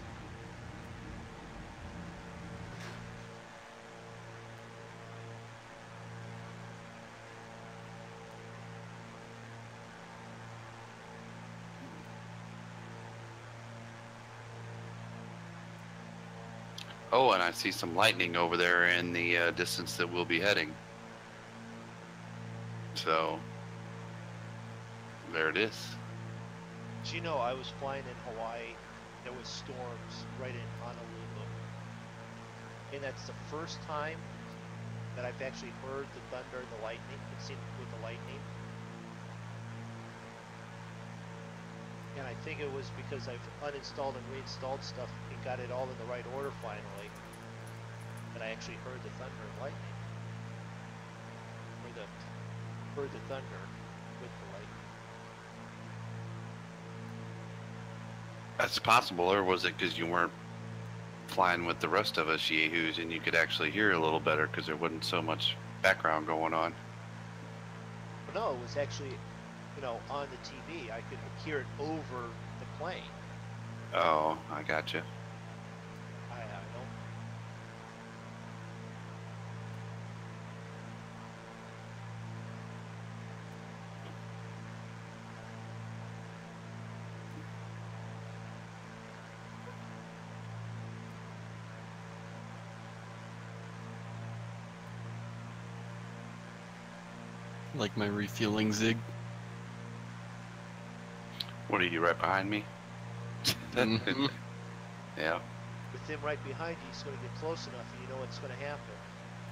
oh, and I see some lightning over there in the distance that we'll be heading. So there it is. Do you know I was flying in Hawaii? There was storms right in Honolulu, and that's the first time that I've actually heard the thunder and the lightning, and seen it with the lightning. And I think it was because I've uninstalled and reinstalled stuff and got it all in the right order finally, that I actually heard the thunder and lightning. Heard the thunder with the lightning. That's possible, or was it because you weren't flying with the rest of us yahoos and you could actually hear a little better because there wasn't so much background going on? But no, it was actually, on the TV. I could hear it over the plane. Oh, I gotcha. I don't. Like my refueling zig. What are you, right behind me? Mhm. Yeah. With him right behind you, he's going to get close enough, and you know what's going to happen.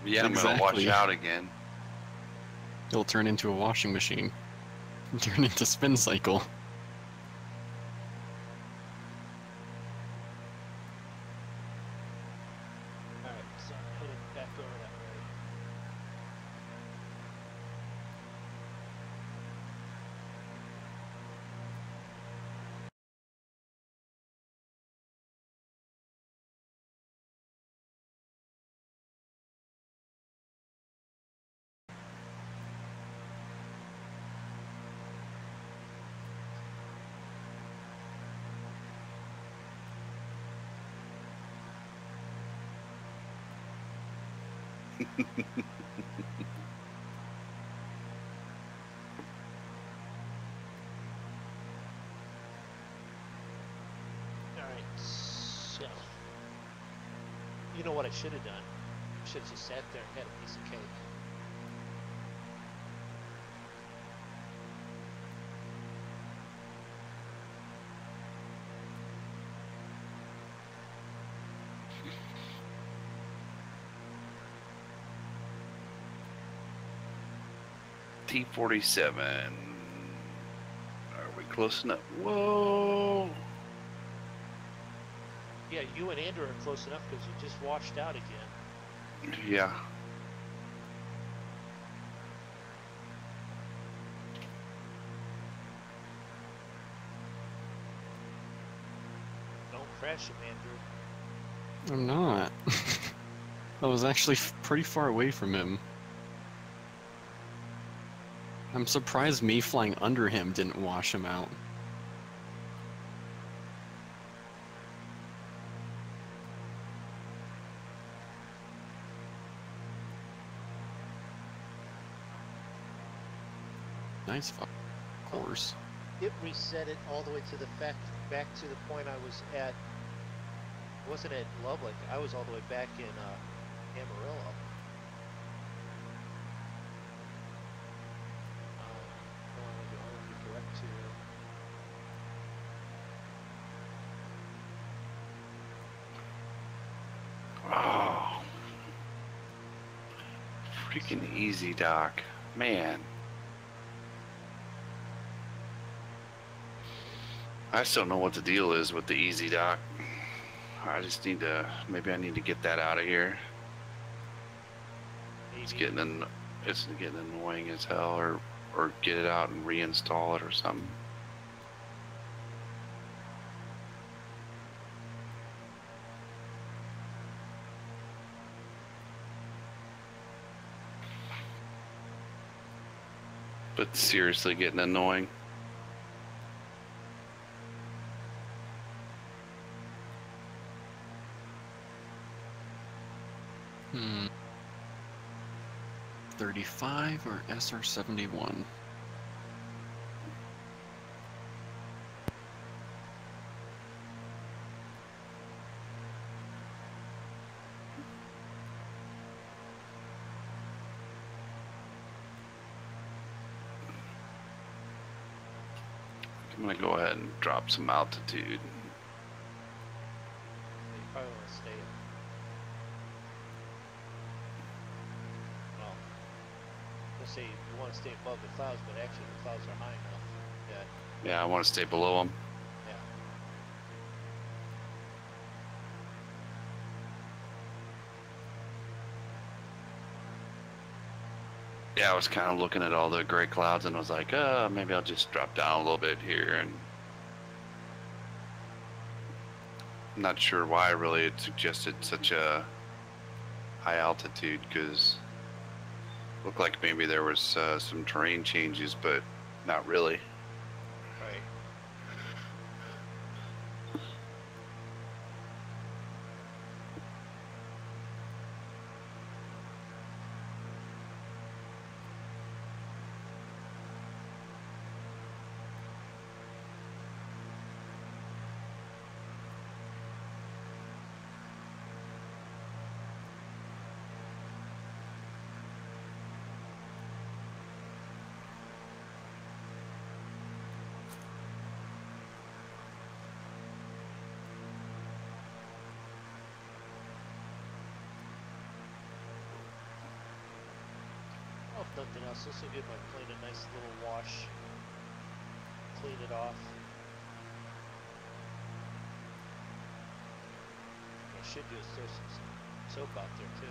Yeah, I'm going to wash Exactly. out again. It'll turn into a washing machine. Turn into spin cycle. Alright, so I'm headed back over that way. Alright, so. You know what I should have done? should have just sat there and had a piece of cake. T47. Are we close enough? Whoa! Yeah, you and Andrew are close enough because you just washed out again. Yeah. Don't crash him, Andrew. I'm not. I was actually pretty far away from him. I'm surprised me flying under him didn't wash him out. Nice course. It reset it all the way to the back to the point I was at. I wasn't at Lubbock. I was all the way back in Amarillo. I want to correct to. Oh. Freaking easy, Doc. Man. I still don't know what the deal is with the easy dock. I just need to, maybe I need to get that out of here. Maybe. It's getting annoying as hell, or get it out and reinstall it or something. But seriously getting annoying. Hmm. 35 or SR-71? I'm gonna go ahead and drop some altitude. You probably want to stay. Well, let's say you want to stay above the clouds, but actually the clouds are high enough that. Yeah, I want to stay below them. Yeah. Yeah, I was kind of looking at all the gray clouds and I was like, maybe I'll just drop down a little bit here. And I'm not sure why really it suggested such a high altitude, because it looked like maybe there was some terrain changes, but not really. Right. Oh, if nothing else, this will give my plane a nice little wash. Clean it off. What I should do is throw some soap out there too.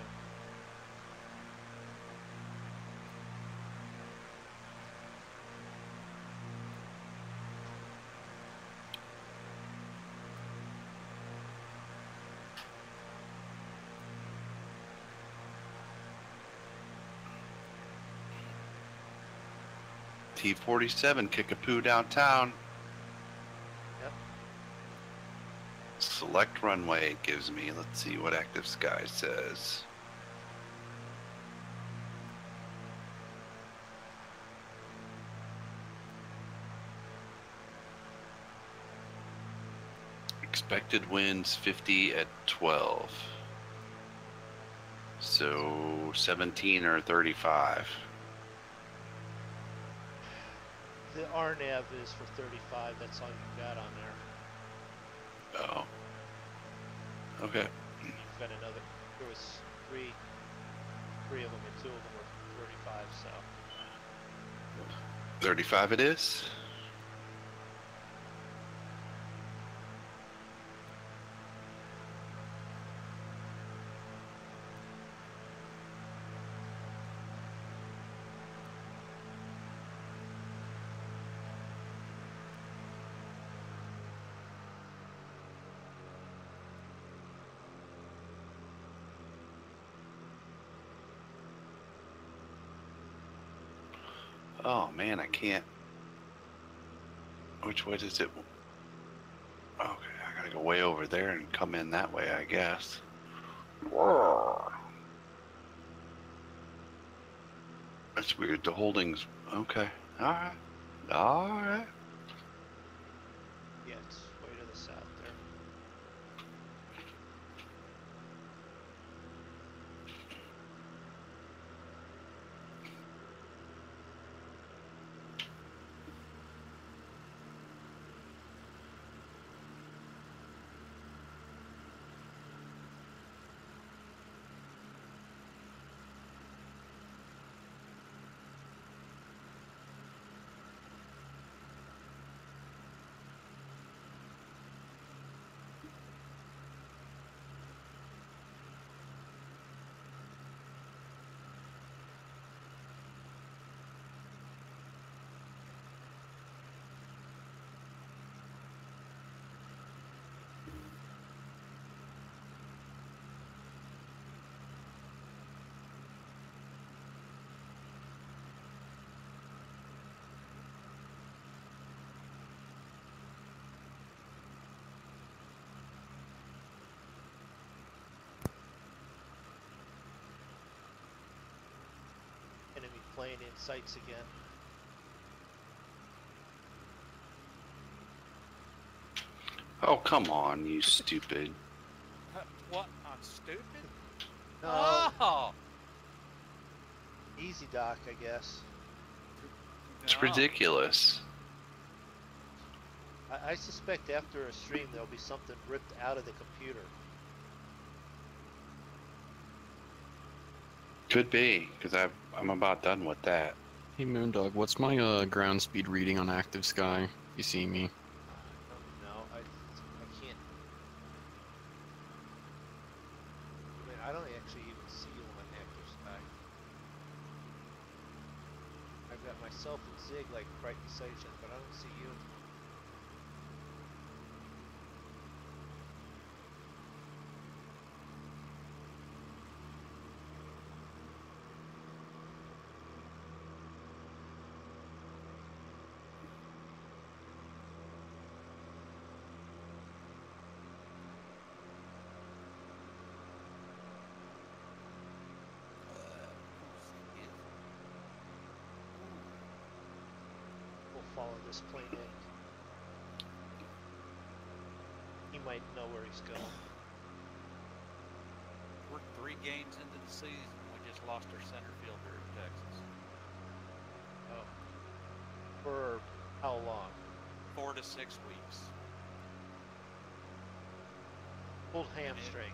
T-47, Kickapoo downtown. Yep. Select runway it gives me. Let's see what active sky says. Expected winds 50 at 12. So 17 or 35. The RNAV is for 35. That's all you got on there. Oh. Okay. You've got another. There was three of them, and two of them were 35. So 35 it is. Oh man, I can't. Which way does it? Okay, I gotta go way over there and come in that way, I guess. That's weird. The holdings. Okay. All right. All right. yeah, it's way to the south there. Enemy plane in sights again. Oh come on, you stupid. What? I'm stupid? No, Oh! easy dock, I guess. It's No. ridiculous. I suspect after a stream there'll be something ripped out of the computer. Could be, because I'm about done with that. Hey Moondog, what's my ground speed reading on active sky? You see me? No, I can't. I mean, I don't actually even see you on active sky. I've got myself and Zig like right beside each other, but I don't see you. We'll follow this plane in. He might know where he's going. We're 3 games into the season. We just lost our center fielder in Texas. Oh. For how long? 4 to 6 weeks. Pulled hamstring.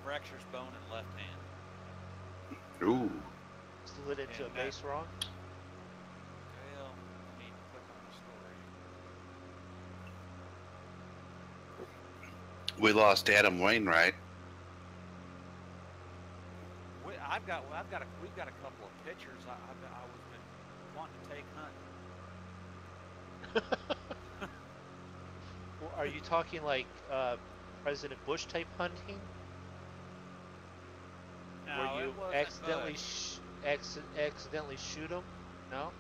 Fractures bone in left hand. Ooh. Slid into a And base wrong. Well, I need to click on the story. We lost Adam Wainwright. We've got a couple of pitchers. I was been wanting to take hunting. Well, are you talking like President Bush type hunting, No, where you it wasn't accidentally much. accidentally shoot him? No.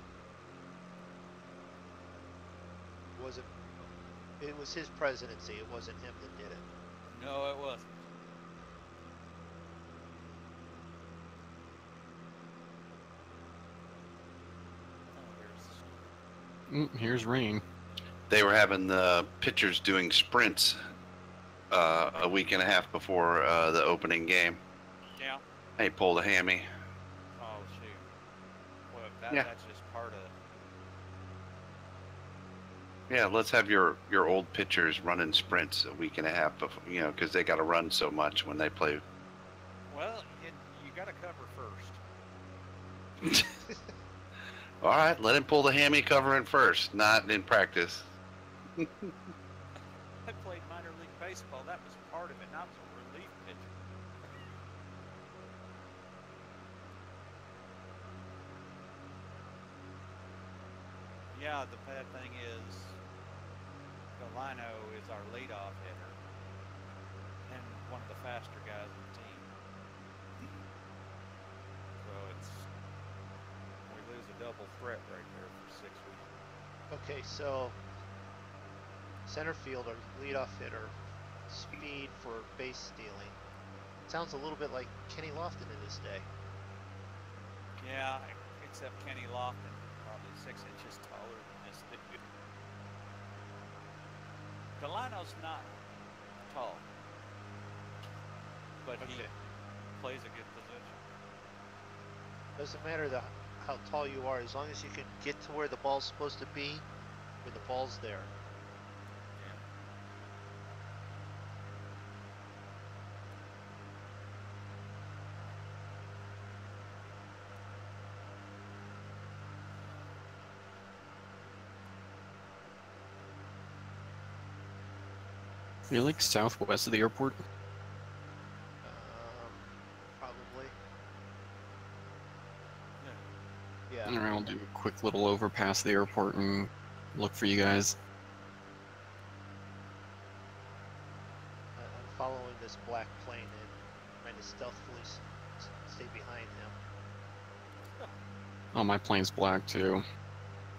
Was it? It was his presidency. It wasn't him that did it. No, it wasn't. Oh, here's the story. Here's rain. They were having the pitchers doing sprints a week and a half before the opening game. Hey, pull the hammy. Oh shoot. Well, Yeah. that's just part of. Yeah, let's have your old pitchers running sprints a week and a half before, you know, because they got to run so much when they play. Well, you got to cover first. All right, let him pull the hammy covering first, not in practice. I played minor league baseball. That was part of it. And I was a relief pitcher. Yeah, the bad thing is, Galino is our leadoff hitter and one of the faster guys on the team. So we lose a double threat right there for 6 weeks. Okay, so center fielder, leadoff hitter, speed for base stealing. Sounds a little bit like Kenny Lofton in his day. Yeah, except Kenny Lofton, probably 6 inches taller than this dude. Galino's not tall, but he plays a good position. Doesn't matter how tall you are, as long as you can get to where the ball's supposed to be, when the ball's there. You're like southwest of the airport. Probably. Yeah. Yeah. Alright, I'll do a quick little overpass the airport and look for you guys. I'm following this black plane and trying to stealthily stay behind him. Oh, my plane's black too,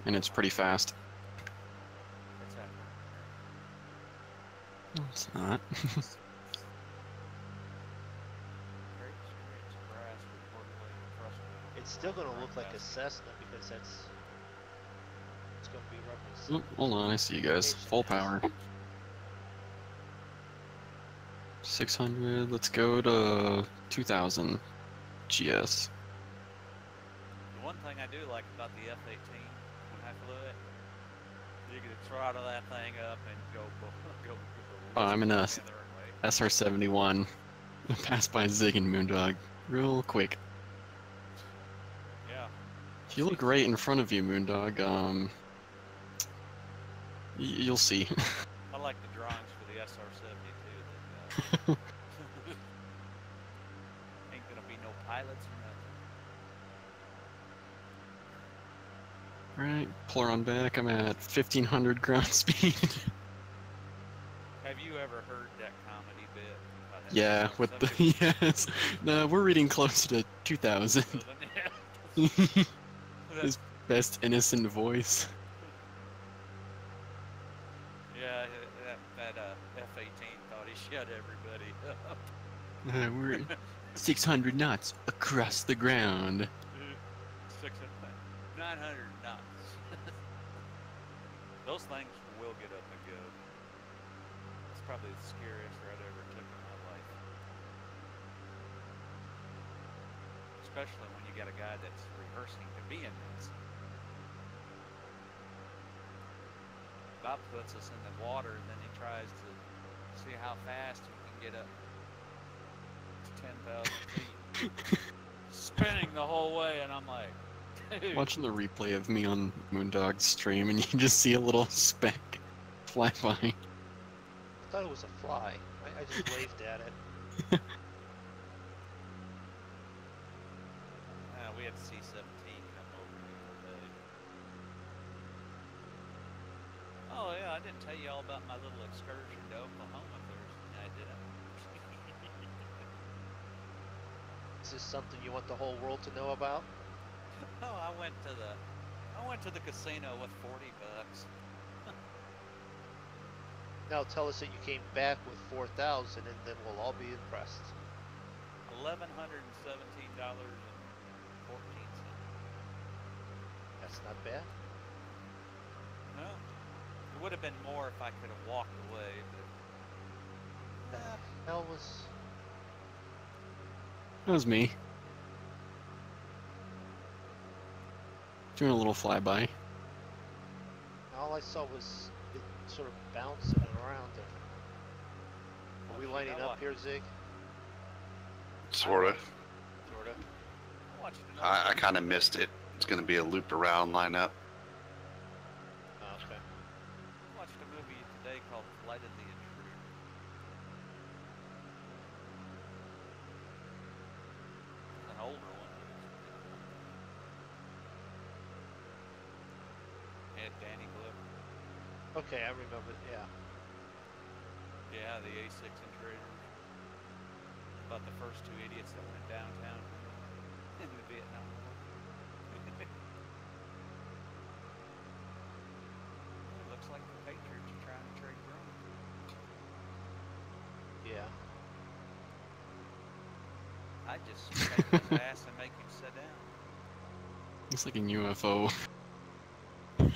and it's pretty fast. What's that? No, it's not. It's still going to look like a Cessna because it's going to be roughly. Oh, hold on, I see you guys. Full power. 600, let's go to 2000 GS. The one thing I do like about the F-18 when I flew it, you can throttle that thing up and go. Oh, I'm in a the other way. SR-71. Passed by Zig and MoonDog real quick. Yeah. You look right in front of you, MoonDog. You'll see. I like the drawings for the SR-72. Ain't gonna be no pilots or nothing. Alright, pull her on back. I'm at 1500 ground speed. Have you ever heard that comedy bit? about that Yeah, with the SR-72? yes. No, we're reading closer to 2000. His best innocent voice. Yeah, that F-18 thought he shut everybody up. We're 600 knots across the ground. 900 knots. Those things will get up and go. It's probably the scariest ride I ever took in my life. Especially when you got a guy that's rehearsing to be in this. Bob puts us in the water and then he tries to see how fast he can get up to 10,000 feet. Spinning the whole way, and I'm like, dude. Watching the replay of me on MoonDog's stream, and you just see a little speck fly by. I thought it was a fly. I just waved at it. We had C-17 come over here today. Oh yeah, I didn't tell you all about my little excursion to Oklahoma Thursday night, did I? Is this something you want the whole world to know about? Oh, I went to the casino with $40. Now tell us that you came back with 4,000 and then we'll all be impressed. $1,117.14. That's not bad. No, it would have been more if I could have walked away, but The hell was... That was me. Doing a little flyby. All I saw was it sort of bouncing around there. Are we lining up here, Zig? Sorta. Sorta. I kind of missed it. It's going to be a loop around lineup. Oh, okay. I watched a movie today called Flight of the Intruder. It's an older one. Had Danny Glover. Okay, I remember. Yeah. Yeah, the A6 Intruder. About the first two idiots that went downtown in the Vietnam War. It looks like the Patriots are trying to trade drones. Yeah. I just take his ass and make him sit down. Looks like a UFO. Oh,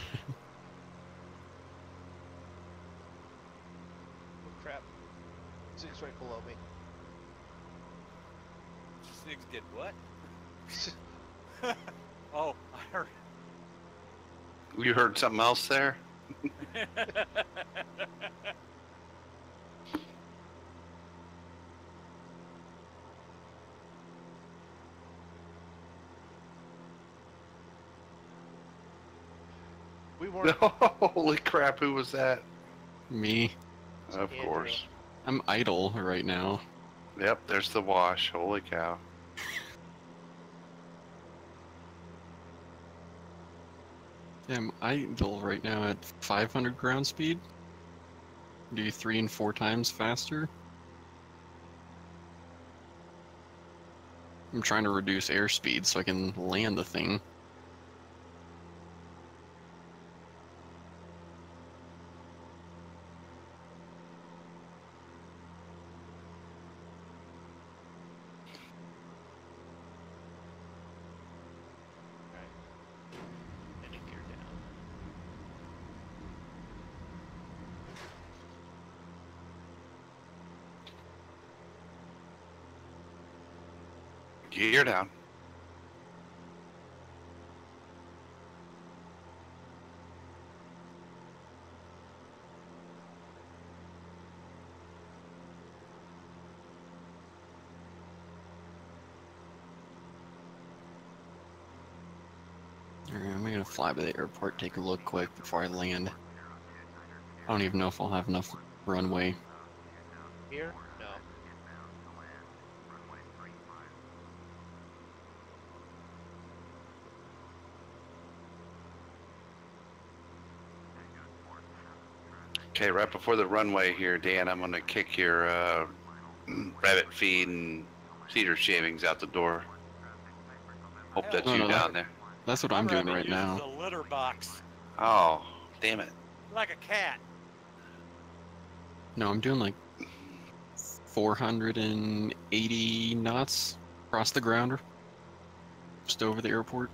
crap. Zig's right below me. Six did what? Oh, I heard. You heard something else there? We weren't. Holy crap, who was that? Me. Of Andrew. course. I'm idle right now. Yep, there's the wash. Holy cow. Yeah, I'm idle right now at 500 ground speed. Do 3 and 4 times faster. I'm trying to reduce airspeed so I can land the thing. Landing gear down. Gear down. Alright, I'm gonna fly by the airport, take a look quick before I land. I don't even know if I'll have enough runway. Here? No. Okay, right before the runway here, Dan, I'm going to kick your rabbit feed and cedar shavings out the door. Hope that's No, you no, down there. That's what I'm doing right now. A litter box Oh, damn it. like a cat. No, I'm doing like 480 knots across the ground, just over the airport.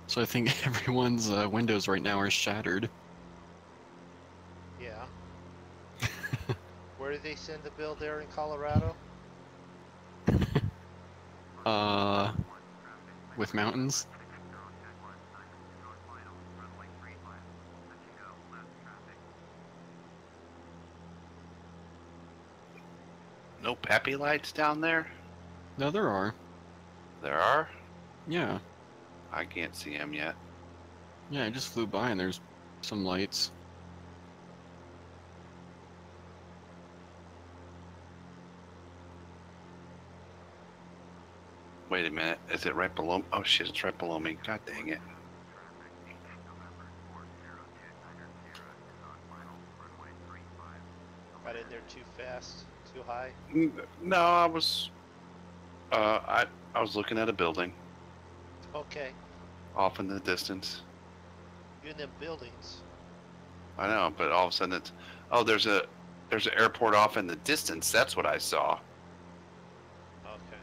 So I think everyone's windows right now are shattered. Yeah. Where did they send the bill there in Colorado? With mountains. No peppy lights down there? No, there are. There are? Yeah. I can't see them yet. Yeah, I just flew by and there's some lights. Wait a minute. Is it right below? Oh shit, it's right below me. God dang it. Got in there too fast, too high. No, I was I was looking at a building Okay. off in the distance. You're in them buildings. I know, but all of a sudden it's there's an airport off in the distance. That's what I saw. Okay.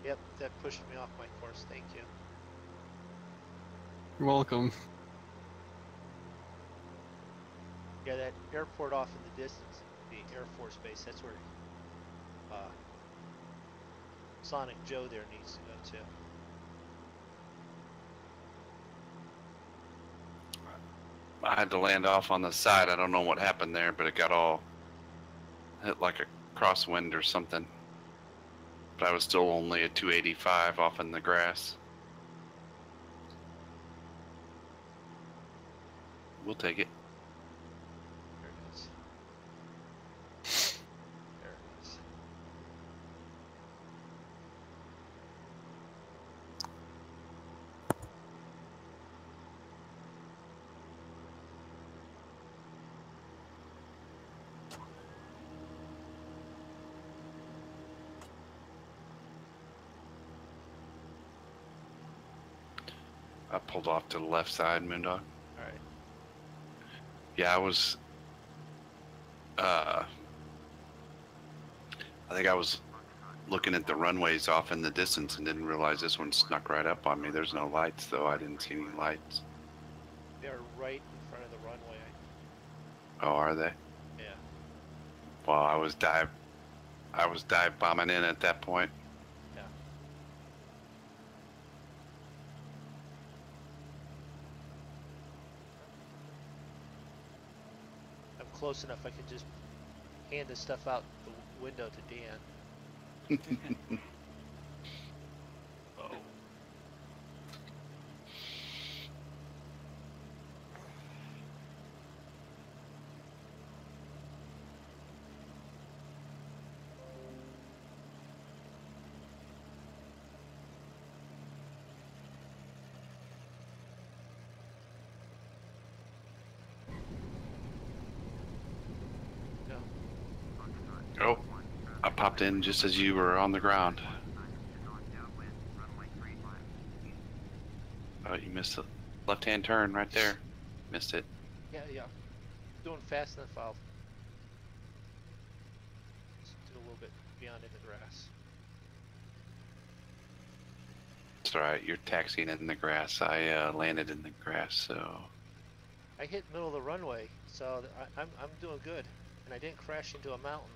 Yep, that pushed me off my course. Thank you. You're welcome. Yeah, that airport off in the distance, the Air Force Base, that's where Sonic Joe there needs to go to. I had to land off on the side. I don't know what happened there, but it got all hit like a crosswind or something. But I was still only at 285 off in the grass. We'll take it. There it is. There it is. I pulled off to the left side, MoonDog. All right. Yeah, I was. I think I was looking at the runways off in the distance and didn't realize this one snuck right up on me. There's no lights, though. I didn't see any lights. They're right in front of the runway. Oh, are they? Yeah. Well, I was dive bombing in at that point. Yeah. I'm close enough. I could just hand the stuff out the window to Dan. Oh. No. Oh, I popped in just as you were on the ground. Oh, you missed the left-hand turn right there. Missed it. Yeah, yeah. Doing fast enough. I'll just do a little bit beyond in the grass. It's all right. You're taxiing in the grass. I landed in the grass, so I hit middle of the runway, so I'm doing good, and I didn't crash into a mountain.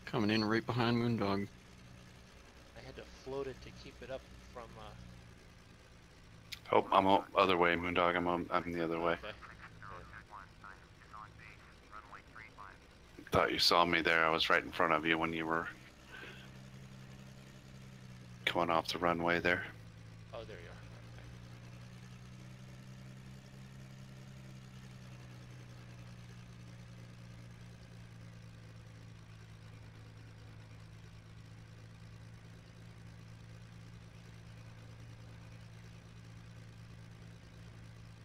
Coming in right behind MoonDog. I had to float it to keep it up from. oh, I'm other way, MoonDog. I'm the other way. Okay. Thought you saw me there. I was right in front of you when you were coming off the runway there. Oh, there you are. Okay.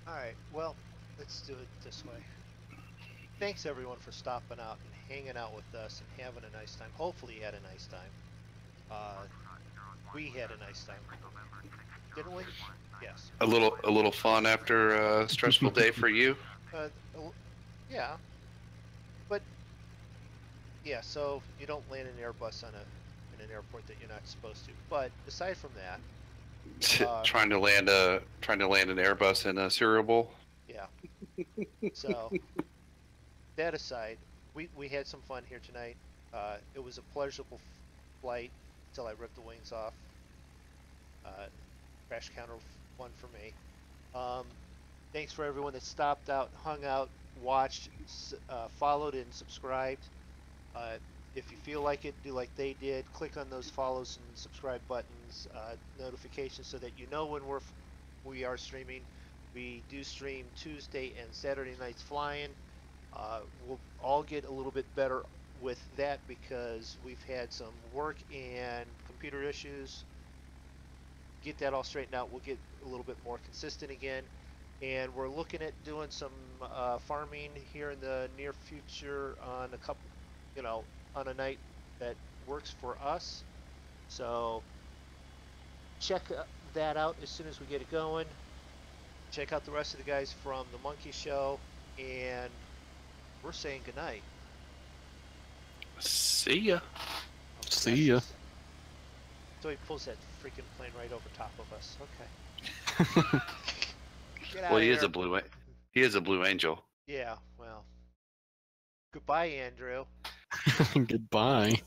All right. Well, let's do it this way. Thanks everyone for stopping out and hanging out with us and having a nice time. Hopefully you had a nice time. We had a nice time. Didn't we? Yes. A little fun after a stressful day for you. Yeah. But yeah, so you don't land an Airbus on in an airport that you're not supposed to. But aside from that, trying to land an Airbus in a cereal bowl. yeah. So that aside, we had some fun here tonight. It was a pleasurable flight until I ripped the wings off. Crash counter 1 for me. Thanks for everyone that stopped out, hung out, watched, followed, and subscribed. If you feel like it, do like they did. Click on those follows and subscribe buttons, notifications, so that you know when we are streaming. We do stream Tuesday and Saturday nights flying. We'll all get a little bit better with that because we've had some work and computer issues. Get that all straightened out. We'll get a little bit more consistent again, and we're looking at doing some farming here in the near future on a couple, on a night that works for us. So check that out as soon as we get it going. Check out the rest of the guys from the Monkey Show, and We're saying goodnight. See ya. Oh, See ya. precious. So he pulls that freaking plane right over top of us. Okay. Get out Well, of he here. is a he is a blue angel. Yeah, well. Goodbye, Andrew. Goodbye.